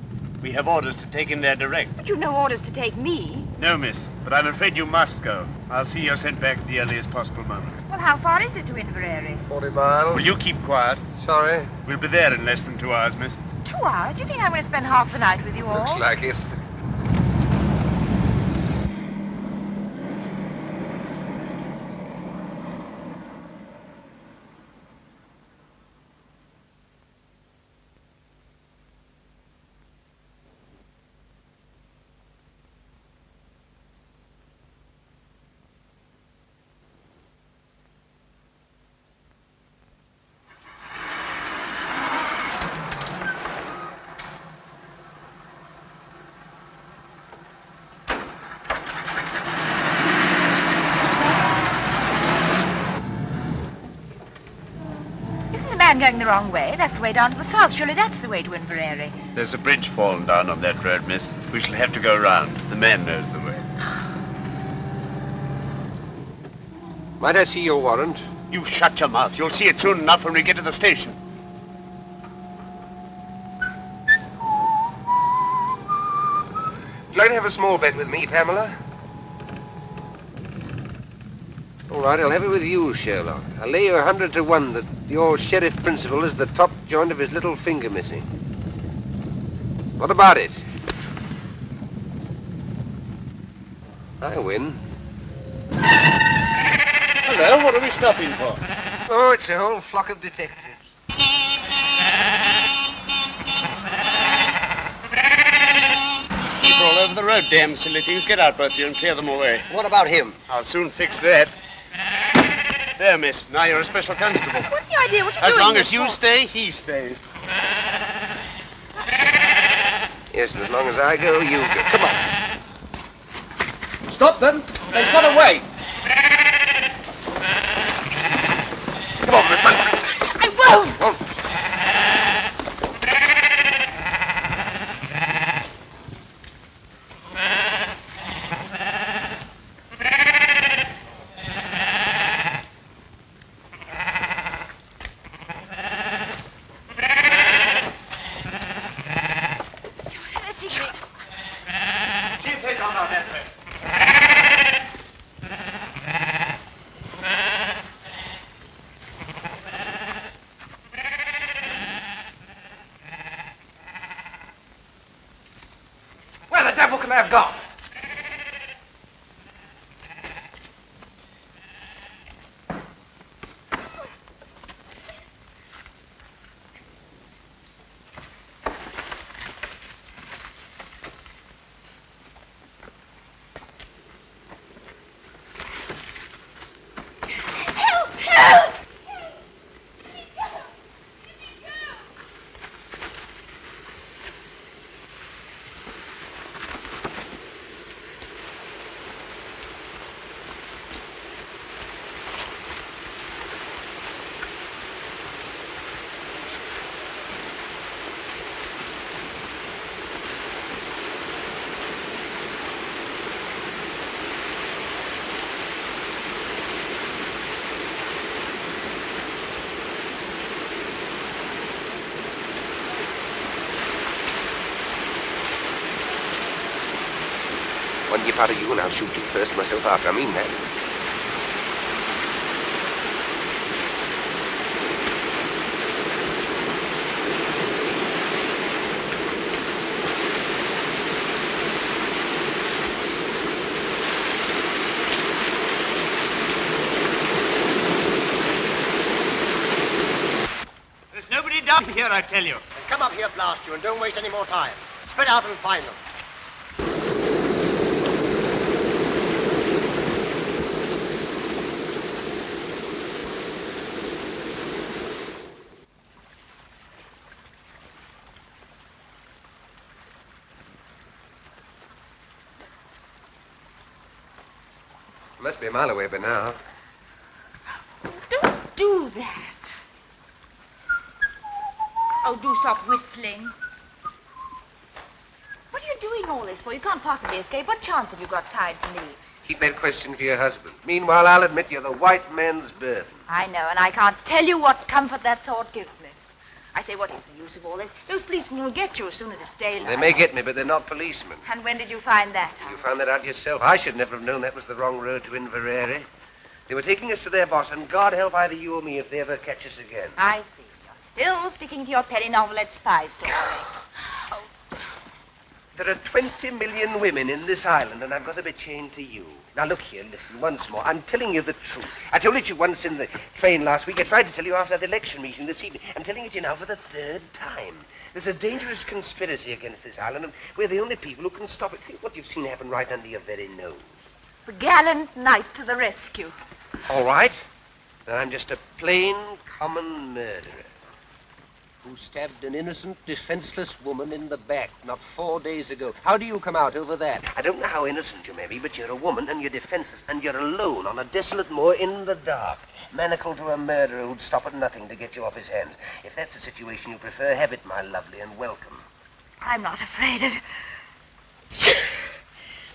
We have orders to take him there direct. But you've no orders to take me. No, miss, but I'm afraid you must go. I'll see you're sent back at the earliest possible moment. Well, how far is it to Inverary? 40 miles. Will you keep quiet? Sorry. We'll be there in less than 2 hours, miss. 2 hours? Do you think I'm going to spend half the night with you all? Looks like it. Going the wrong way. That's the way down to the south. Surely that's the way to Inverary. There's a bridge fallen down on that road, miss. We shall have to go round. The man knows the way. Might I see your warrant? You shut your mouth. You'll see it soon enough when we get to the station. Would you like to have a small bet with me, Pamela? All right, I'll have it with you, Sherlock. I'll lay you 100 to 1 that your sheriff principal is the top joint of his little finger missing. What about it? I win. Hello, what are we stopping for? Oh, it's a whole flock of detectives. Sheep all over the road, damn silly things. Get out, both of you, and clear them away. What about him? I'll soon fix that. There, miss. Now you're a special constable. What's the idea? What are you As doing long this as you for? stay, he stays. Yes, and as long as I go, you go. Come on. Stop them. They've got away. Come on, Miss Hunt. I won't. Won't. I've gone. One nip out of you and I'll shoot you first and myself after. I mean that. There's nobody down here, I tell you. Then come up here, blast you, and don't waste any more time. Spread out and find them. Must be a mile away by now. Don't do that. Oh, do stop whistling. What are you doing all this for? You can't possibly escape. What chance have you got tied to me? Keep that question for your husband. Meanwhile, I'll admit you're the white man's burden. I know, and I can't tell you what comfort that thought gives me. I say, what is the use of all this? Those policemen will get you as soon as it's daylight. They may get me, but they're not policemen. And when did you find that out? You found that out yourself. I should never have known that was the wrong road to Inverary. They were taking us to their boss, and God help either you or me if they ever catch us again. I see. You're still sticking to your penny novelette spy story. There are 20 million women in this island, and I've got to be chained to you. Now, look here, listen, once more. I'm telling you the truth. I told it to you once in the train last week. I tried to tell you after the election meeting this evening. I'm telling it to you now for the third time. There's a dangerous conspiracy against this island, and we're the only people who can stop it. Think what you've seen happen right under your very nose. The gallant knight to the rescue. All right. Then I'm just a plain, common murderer who stabbed an innocent, defenseless woman in the back not 4 days ago. How do you come out over that? I don't know how innocent you may be, but you're a woman and you're defenseless and you're alone on a desolate moor in the dark, manacled to a murderer who'd stop at nothing to get you off his hands. If that's the situation you prefer, have it, my lovely, and welcome. I'm not afraid of...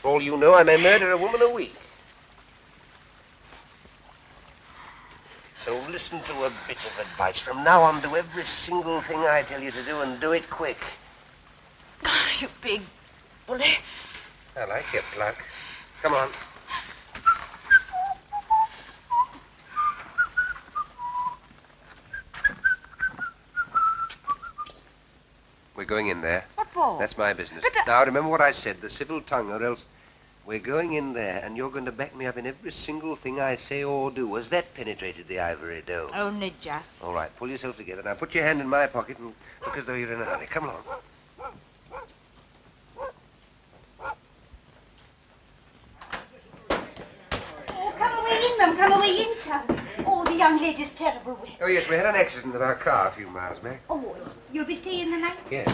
For all you know, I may murder a woman a week. So listen to a bit of advice. From now on, do every single thing I tell you to do, and do it quick. You big bully. I like your pluck. Come on. We're going in there. What for? That's my business. But Now, remember what I said, the civil tongue, or else... We're going in there, and you're going to back me up in every single thing I say or do. Has that penetrated the ivory dome? Only just. All right, pull yourself together. Now, put your hand in my pocket and look as though you're in a hurry. Come along. Oh, come away in, ma'am. Come away in, sir. Oh, the young lady's terrible wet. Oh, yes, we had an accident with our car a few miles back. Oh, you'll be staying the night? Yes.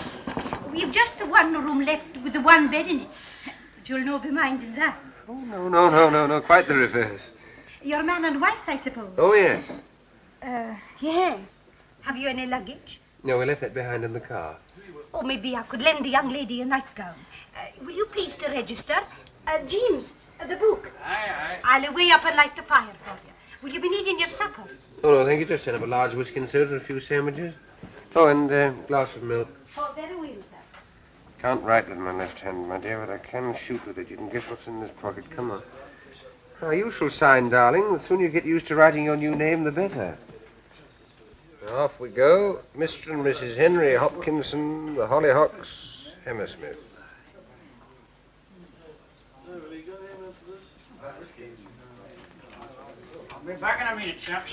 We've just the one room left with the one bed in it. But you'll no be minding that. Oh, no. Quite the reverse. Your man and wife, I suppose. Oh, yes. Yes. Have you any luggage? No, we left that behind in the car. Oh, maybe I could lend the young lady a nightgown. Will you please to register? James, the book. Aye. I'll away up and light the fire for you. Will you be needing your supper? Oh, no, thank you. Just send up a large whiskey and soda and a few sandwiches. Oh, and a glass of milk. Oh, very well, sir. Can't write with my left hand, my dear, but I can shoot with it. You can guess what's in this pocket. Come on. Now, you shall sign, darling. The sooner you get used to writing your new name, the better. Now, off we go. Mr. and Mrs. Henry Hopkinson, the Hollyhocks, Hammersmith. I'll be back in a minute, chaps.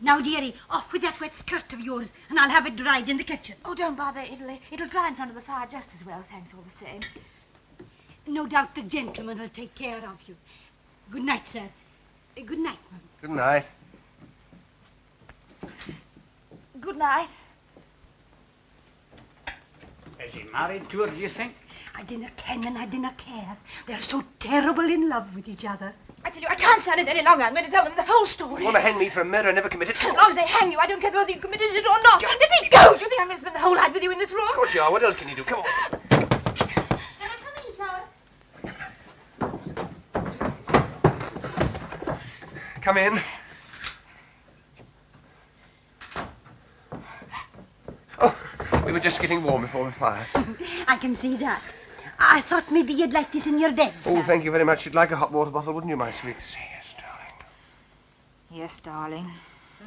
Now, dearie, off with that wet skirt of yours, and I'll have it dried in the kitchen. Oh, don't bother. It'll dry in front of the fire just as well, thanks all the same. No doubt the gentleman will take care of you. Good night, sir. Good night, ma'am. Good night. Good night. Is he married to her, do you think? I dinna ken and I dinna care. They're so terrible in love with each other. I tell you, I can't stand it any longer. I'm going to tell them the whole story. You want to hang me for a murder I never committed? As long as they hang you, I don't care whether you committed it or not. Let me go! Do you think I'm going to spend the whole night with you in this room? Of course you are. What else can you do? Come on. Come in. Oh, we were just getting warm before the fire. I can see that. I thought maybe you'd like this in your bed, sir. Oh, thank you very much. You'd like a hot water bottle, wouldn't you, my sweet? Yes, darling.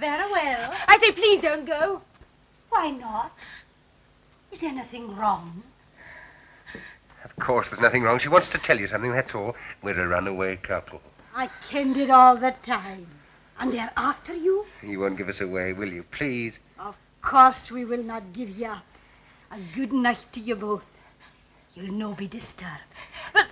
Very well. I say, please don't go. Why not? Is anything wrong? Of course, there's nothing wrong. She wants to tell you something, that's all. We're a runaway couple. I kenned it all the time. And they're after you? You won't give us away, will you? Please. Of course we will not give you up. A good night to you both. You'll no be disturbed. But...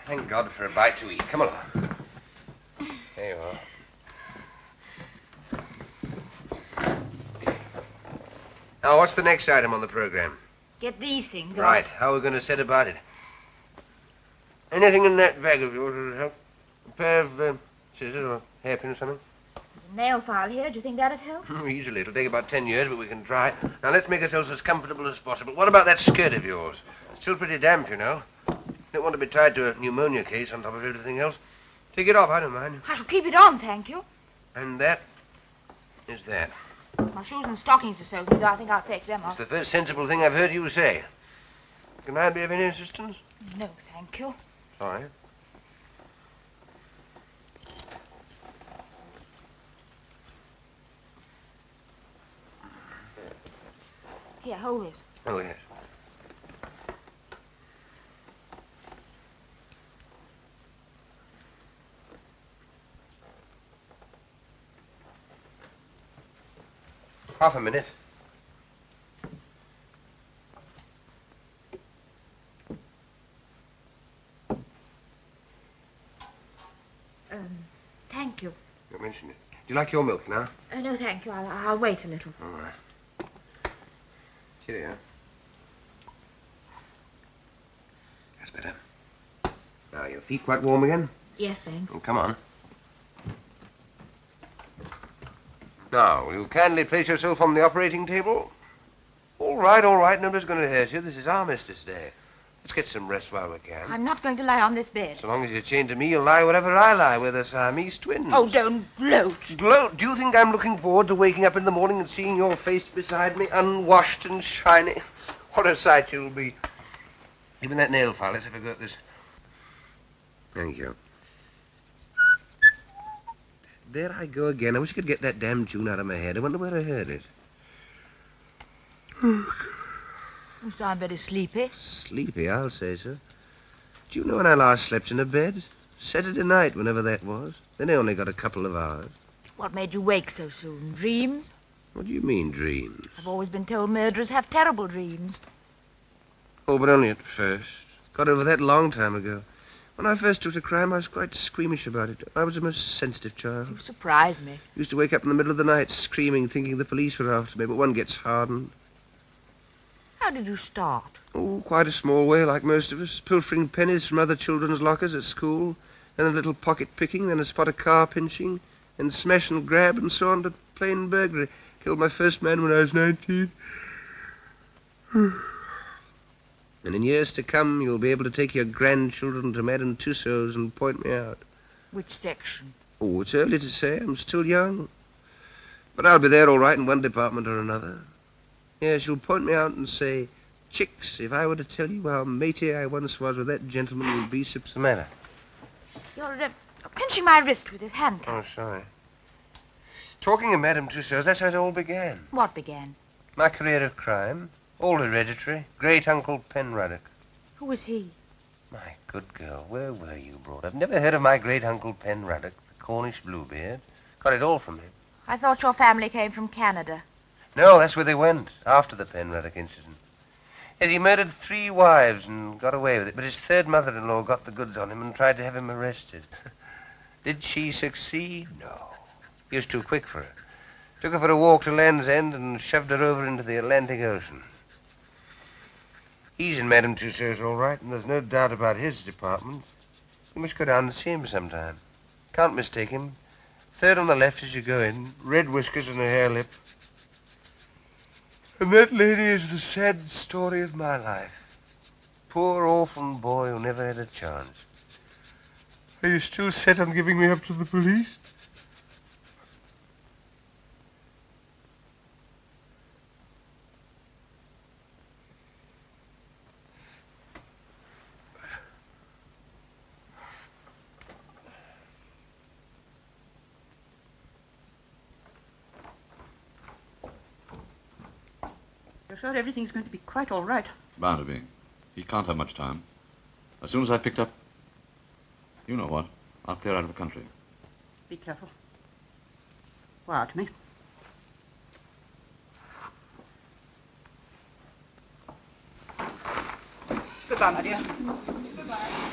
Thank God for a bite to eat. Come along. There you are. Now, what's the next item on the program? Get these things Right. off. How are we going to set about it? Anything in that bag of yours will help? A pair of scissors or hairpin or something? There's a nail file here. Do you think that'd help? Easily. It'll take about 10 years, but we can try. Now, let's make ourselves as comfortable as possible. What about that skirt of yours? It's still pretty damp, you know. Don't want to be tied to a pneumonia case on top of everything else. Take it off. I don't mind. I shall keep it on, thank you. And that is that. My shoes and stockings are soaking, though I think I'll take them It's off. the first sensible thing I've heard you say. Can I be of any assistance? No, thank you. Sorry. Here, hold this. Oh, yes. Half a minute. Thank you. You mentioned it. Do you like your milk now? No, thank you. I'll wait a little. All right. Cheerio. That's better. Now, your feet quite warm again? Yes, thanks. Oh, come on. Now, will you kindly place yourself on the operating table? All right, all right. Nobody's going to hurt you. This is Armistice Day. Let's get some rest while we can. I'm not going to lie on this bed. So long as you're chained to me, you'll lie wherever I lie. We're the Siamese twins. Oh, don't gloat. Gloat? Do you think I'm looking forward to waking up in the morning and seeing your face beside me, unwashed and shiny? What a sight you'll be. Give me that nail file. Let's have a go at this. Thank you. There I go again. I wish I could get that damn tune out of my head. I wonder where I heard it. You sound very sleepy. Sleepy, I'll say so. Do you know when I last slept in a bed? Saturday night, whenever that was. Then I only got a couple of hours. What made you wake so soon? Dreams? What do you mean, dreams? I've always been told murderers have terrible dreams. Oh, but only at first. Got over that long time ago. When I first took to crime, I was quite squeamish about it. I was a most sensitive child. You surprise me. Used to wake up in the middle of the night screaming, thinking the police were after me, but one gets hardened. How did you start? Oh, quite a small way, like most of us. Pilfering pennies from other children's lockers at school, then a little pocket picking, then a spot of car pinching, then smash and grab and so on to plain burglary. Killed my first man when I was 19. And in years to come, you'll be able to take your grandchildren to Madame Tussauds and point me out. Which section? Oh, it's early to say. I'm still young. But I'll be there all right in one department or another. Yes, you'll point me out and say, Chicks, if I were to tell you how matey I once was with that gentleman, you'd be what's the matter? You're pinching my wrist with his handcuff. Oh, sorry. Talking of Madame Tussauds, that's how it all began. What began? My career of crime. All hereditary. Great-uncle Penruddock. Who was he? My good girl, where were you brought up? Never heard of my great-uncle Penruddock, the Cornish Bluebeard? Got it all from him. I thought your family came from Canada. No, that's where they went, after the Penruddock incident. Yet he murdered 3 wives and got away with it, but his third mother-in-law got the goods on him and tried to have him arrested. Did she succeed? No. He was too quick for her. Took her for a walk to Land's End and shoved her over into the Atlantic Ocean. He's in Madame Tussauds all right, and there's no doubt about his department. You must go down and see him sometime. Can't mistake him. Third on the left as you go in, red whiskers and a hare lip. And that lady is the sad story of my life. Poor orphan boy who never had a chance. Are you still set on giving me up to the police? sure everything's going to be quite all right? Bound to be. He can't have much time. As soon as I've picked up... You know what? I'll clear out of the country. Be careful. Wire to me. Goodbye, my dear. Goodbye.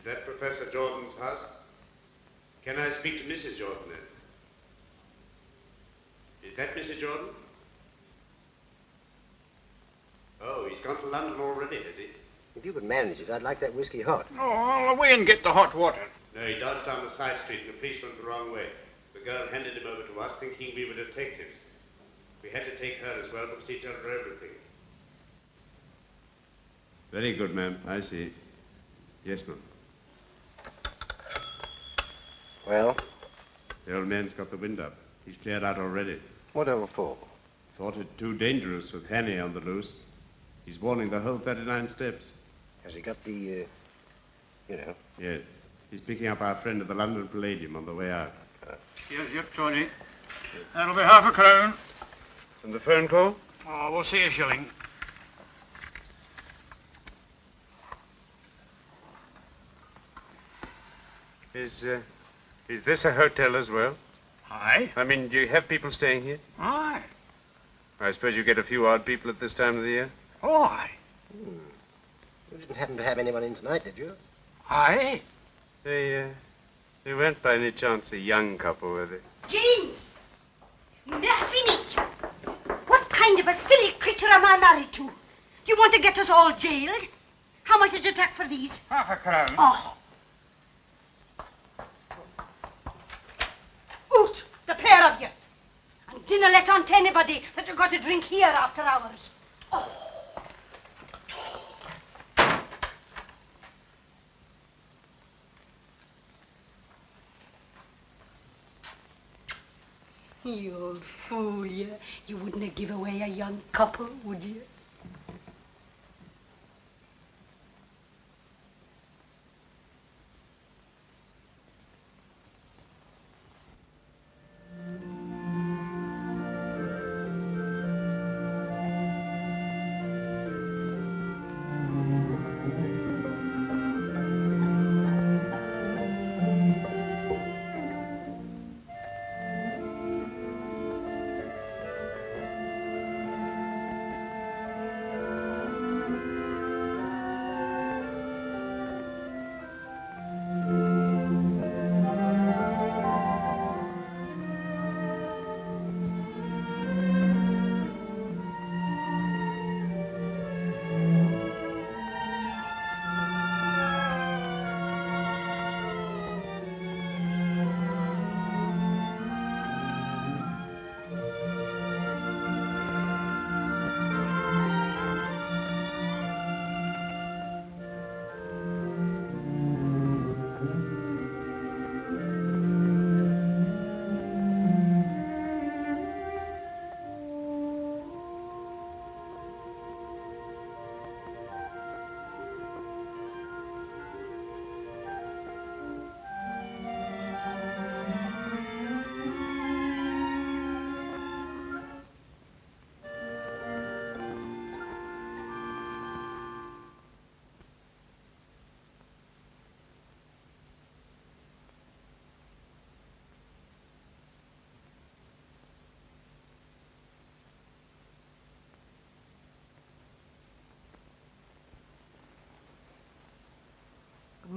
Is that Professor Jordan's house? Can I speak to Mrs. Jordan then? Is that Mrs. Jordan? Oh, he's gone to London already, has he? If you could manage it, I'd like that whiskey hot. Oh, I'll away and get the hot water. No, he dodged down the side street and the police went the wrong way. The girl handed him over to us thinking we were detectives. We had to take her as well because he told her everything. Very good, ma'am. I see. Yes, ma'am. Well? The old man's got the wind up. He's cleared out already. Whatever for? Thought it too dangerous with Hanny on the loose. He's warning the whole 39 steps. Has he got the, you know? Yes. He's picking up our friend at the London Palladium on the way out. Yep, Tony. That'll be half a crown. And the phone call? Oh, we'll see a shilling. Is this a hotel as well? Aye. I mean, do you have people staying here? Aye. I suppose you get a few odd people at this time of the year? Oh, aye. You didn't happen to have anyone in tonight, did you? Aye. They weren't by any chance a young couple, were they? James! Mercy me! What kind of a silly creature am I married to? Do you want to get us all jailed? How much did you take for these? Half a crown. Oh. Out, the pair of you. And dinna let on to anybody that you've got to drink here after hours. Oh. You old fool, you. You wouldn't have give away a young couple, would you?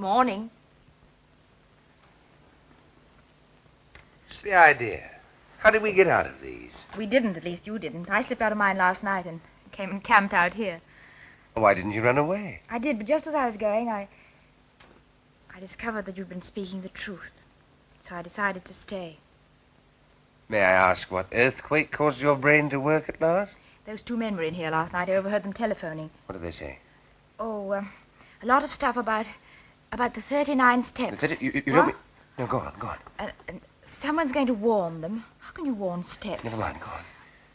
morning. What's the idea? How did we get out of these? We didn't, at least you didn't. I slipped out of mine last night and came and camped out here. Why didn't you run away? I did, but just as I was going, I discovered that you'd been speaking the truth. So I decided to stay. May I ask what earthquake caused your brain to work at last? Those two men were in here last night. I overheard them telephoning. What did they say? Oh, a lot of stuff about the 39 steps. You don't mean... No, go on. And someone's going to warn them. How can you warn steps? Never mind, go on.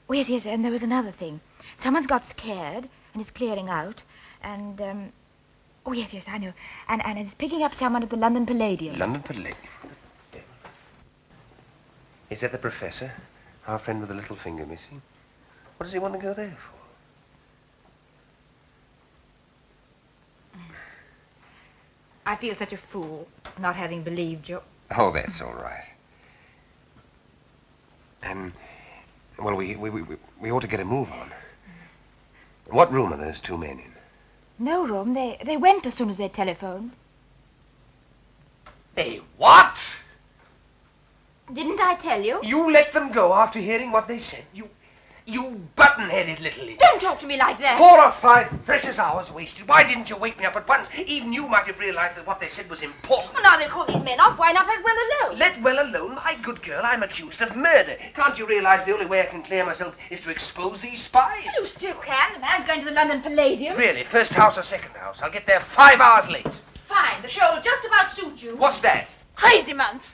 Oh, yes, and there was another thing. Someone's got scared and is clearing out, and, oh, yes, I know. And it's picking up someone at the London Palladium. London Palladium? Is that the professor? Our friend with the little finger missing? What does he want to go there for? I feel such a fool, not having believed you. Oh, that's all right. Well, we ought to get a move on. What room are those two men in? No room. They went as soon as they telephoned. They what? Didn't I tell you? You let them go after hearing what they said. You button-headed little idiot. Don't talk to me like that. 4 or 5 precious hours wasted. Why didn't you wake me up at once? Even you might have realized that what they said was important. Well, now they've called these men off. Why not let well alone? Let well alone? My good girl, I'm accused of murder. Can't you realize the only way I can clear myself is to expose these spies? You still can. The man's going to the London Palladium. Really? First house or second house? I'll get there 5 hours late. Fine. The show will just about suit you. What's that? Crazy month.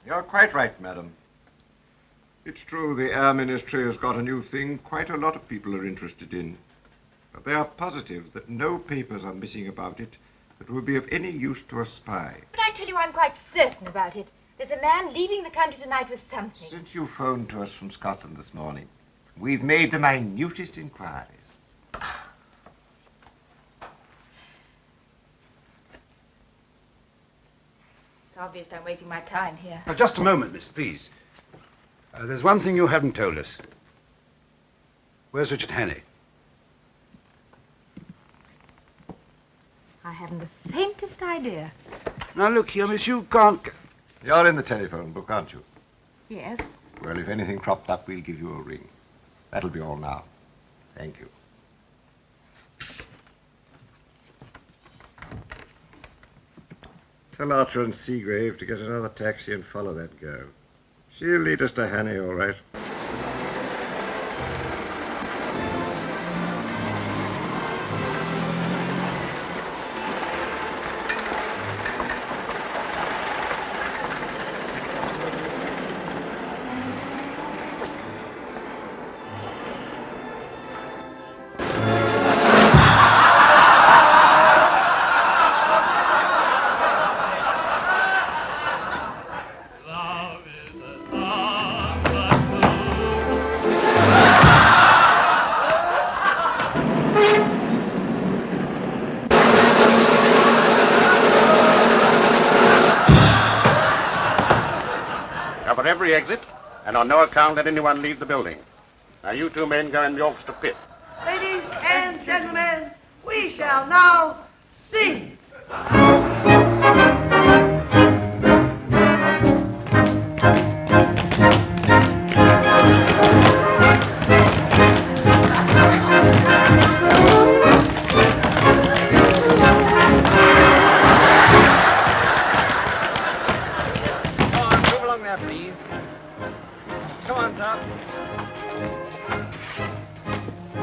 You're quite right, madam. It's true the Air Ministry has got a new thing quite a lot of people are interested in. But they are positive that no papers are missing about it that will be of any use to a spy. But I tell you, I'm quite certain about it. There's a man leaving the country tonight with something. Since you phoned to us from Scotland this morning, we've made the minutest inquiries. It's obvious I'm wasting my time here. Now, just a moment, miss, please. There's one thing you haven't told us. Where's Richard Hannay? I haven't the faintest idea. Now, look here, miss, you can't... You're in the telephone book, aren't you? Yes. Well, if anything cropped up, we'll give you a ring. That'll be all now. Thank you. Tell Archer and Seagrave to get another taxi and follow that girl. She'll lead us to Hannay, all right. Every exit, and on no account let anyone leave the building. Now, you two men go in the orchestra pit. Ladies and gentlemen, we shall now sing.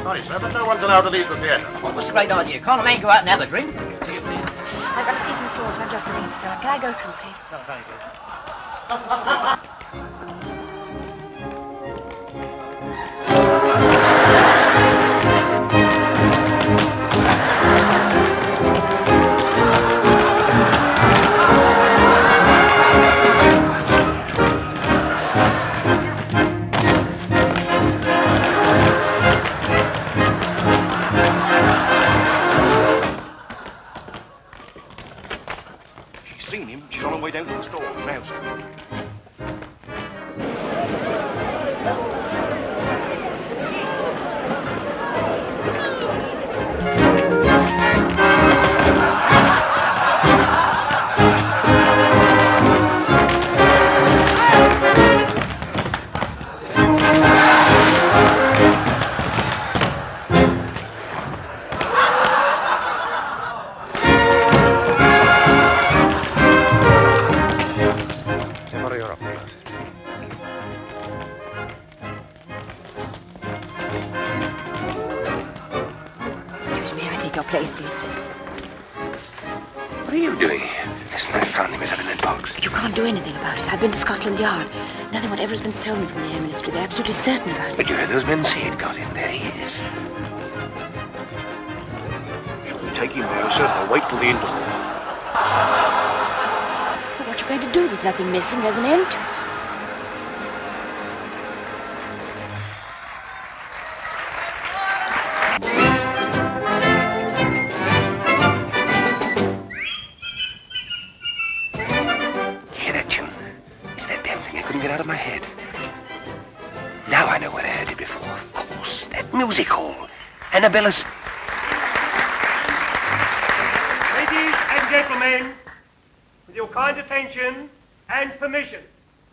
Sorry, sir, but no one's allowed to leave the theatre. Well, what's the great idea? Can't a man go out and have a drink? I've got a seat in the stores. I'm just looking for someone. Can I go through, please? Oh, very good. take your place, please. What are you doing? Listen, I found him as up in that box. You can't do anything about it. I've been to Scotland Yard. Nothing whatever has been stolen from the Air Ministry. They're absolutely certain about it. But you heard those men say it got him. There he is. Shall we take him there, sir, or wait till the interval? But what you going to do? There's nothing missing. There's an end to it. Out of my head. Now I know where I heard it before. Of course, that music hall. Annabella's. Ladies and gentlemen, with your kind attention and permission,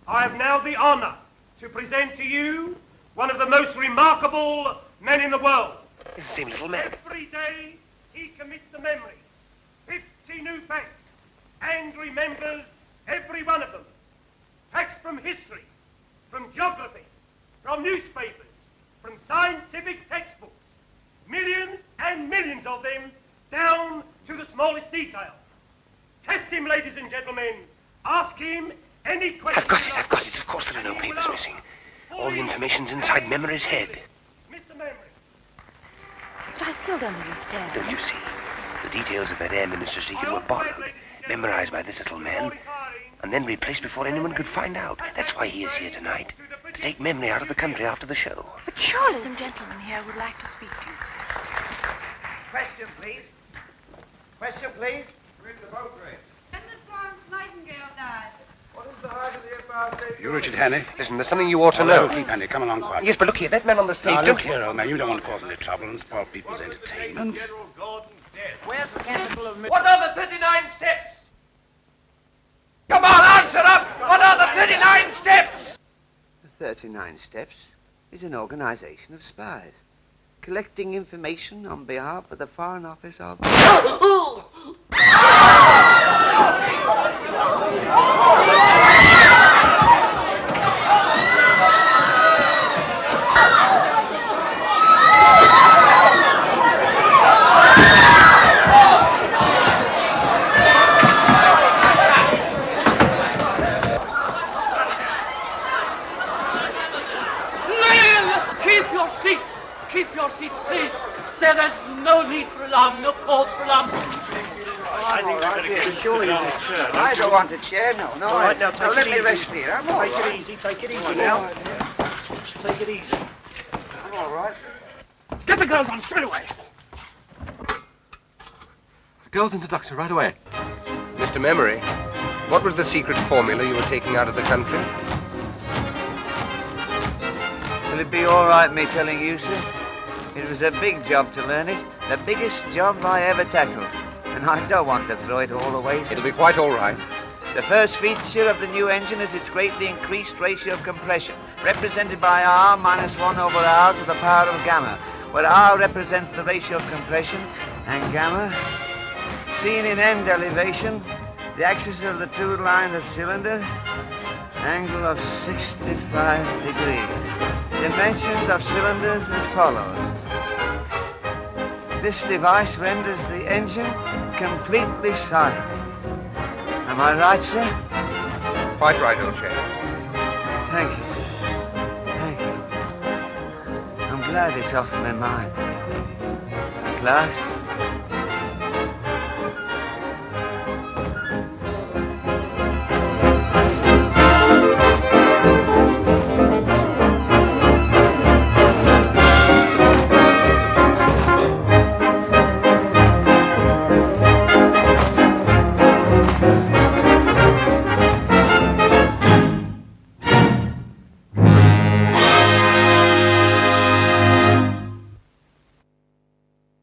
I have now the honor to present to you one of the most remarkable men in the world. It's the same little man. Every day he commits to memory 50 new facts and remembers every one of them. Facts from history, from geography, from newspapers, from scientific textbooks. Millions and millions of them, down to the smallest detail. Test him, ladies and gentlemen. Ask him any question. I've got it. Of course there are no papers missing. All the information's inside Memory's head. Mr. Memory. But I still don't understand. Don't you see? The details of that Air Minister's secret were borrowed, memorized by this little man, and then replaced before anyone could find out. That's why he is here tonight, to take Memory out of the country after the show. But surely some gentleman here would like to speak to you. Question, please. Question, please. Where's the boat race? When the Florence Nightingale died. What is the height of the Empire State? You Richard Hannay? Listen, there's something you ought to Oh, know. no, keep Hannay. Come along quietly. Yes, but look here, that man on the stage... Now, don't- look here, old man. You don't want to cause any trouble and spoil people's entertainment. Where's the capital of... What are the 39 steps? Come on, answer up! What are the 39 steps? The 39 Steps is an organization of spies, collecting information on behalf of the Foreign Office of... Keep your seats, please. There's no need for alarm, no cause for alarm. I think you're going to get surely in this chair. I don't want a chair, no. All right, now take let it me easy. rest here. I'm all right. Take it easy now. Take it easy. I'm all right. Get the girls on straight away. The girls into Doctor right away. Mr. Memory, what was the secret formula you were taking out of the country? Will it be all right, me telling you, sir? It was a big job to learn it. The biggest job I ever tackled. And I don't want to throw it all away. It'll be quite all right. The first feature of the new engine is its greatly increased ratio of compression, represented by R minus 1 over R to the power of gamma, where R represents the ratio of compression, and gamma, seen in end elevation, the axis of the two lines of cylinder, angle of 65 degrees. Dimensions of cylinders as follows. This device renders the engine completely silent. Am I right, sir? Quite right, old chap. Thank you, sir. Thank you. I'm glad it's off my mind. At last,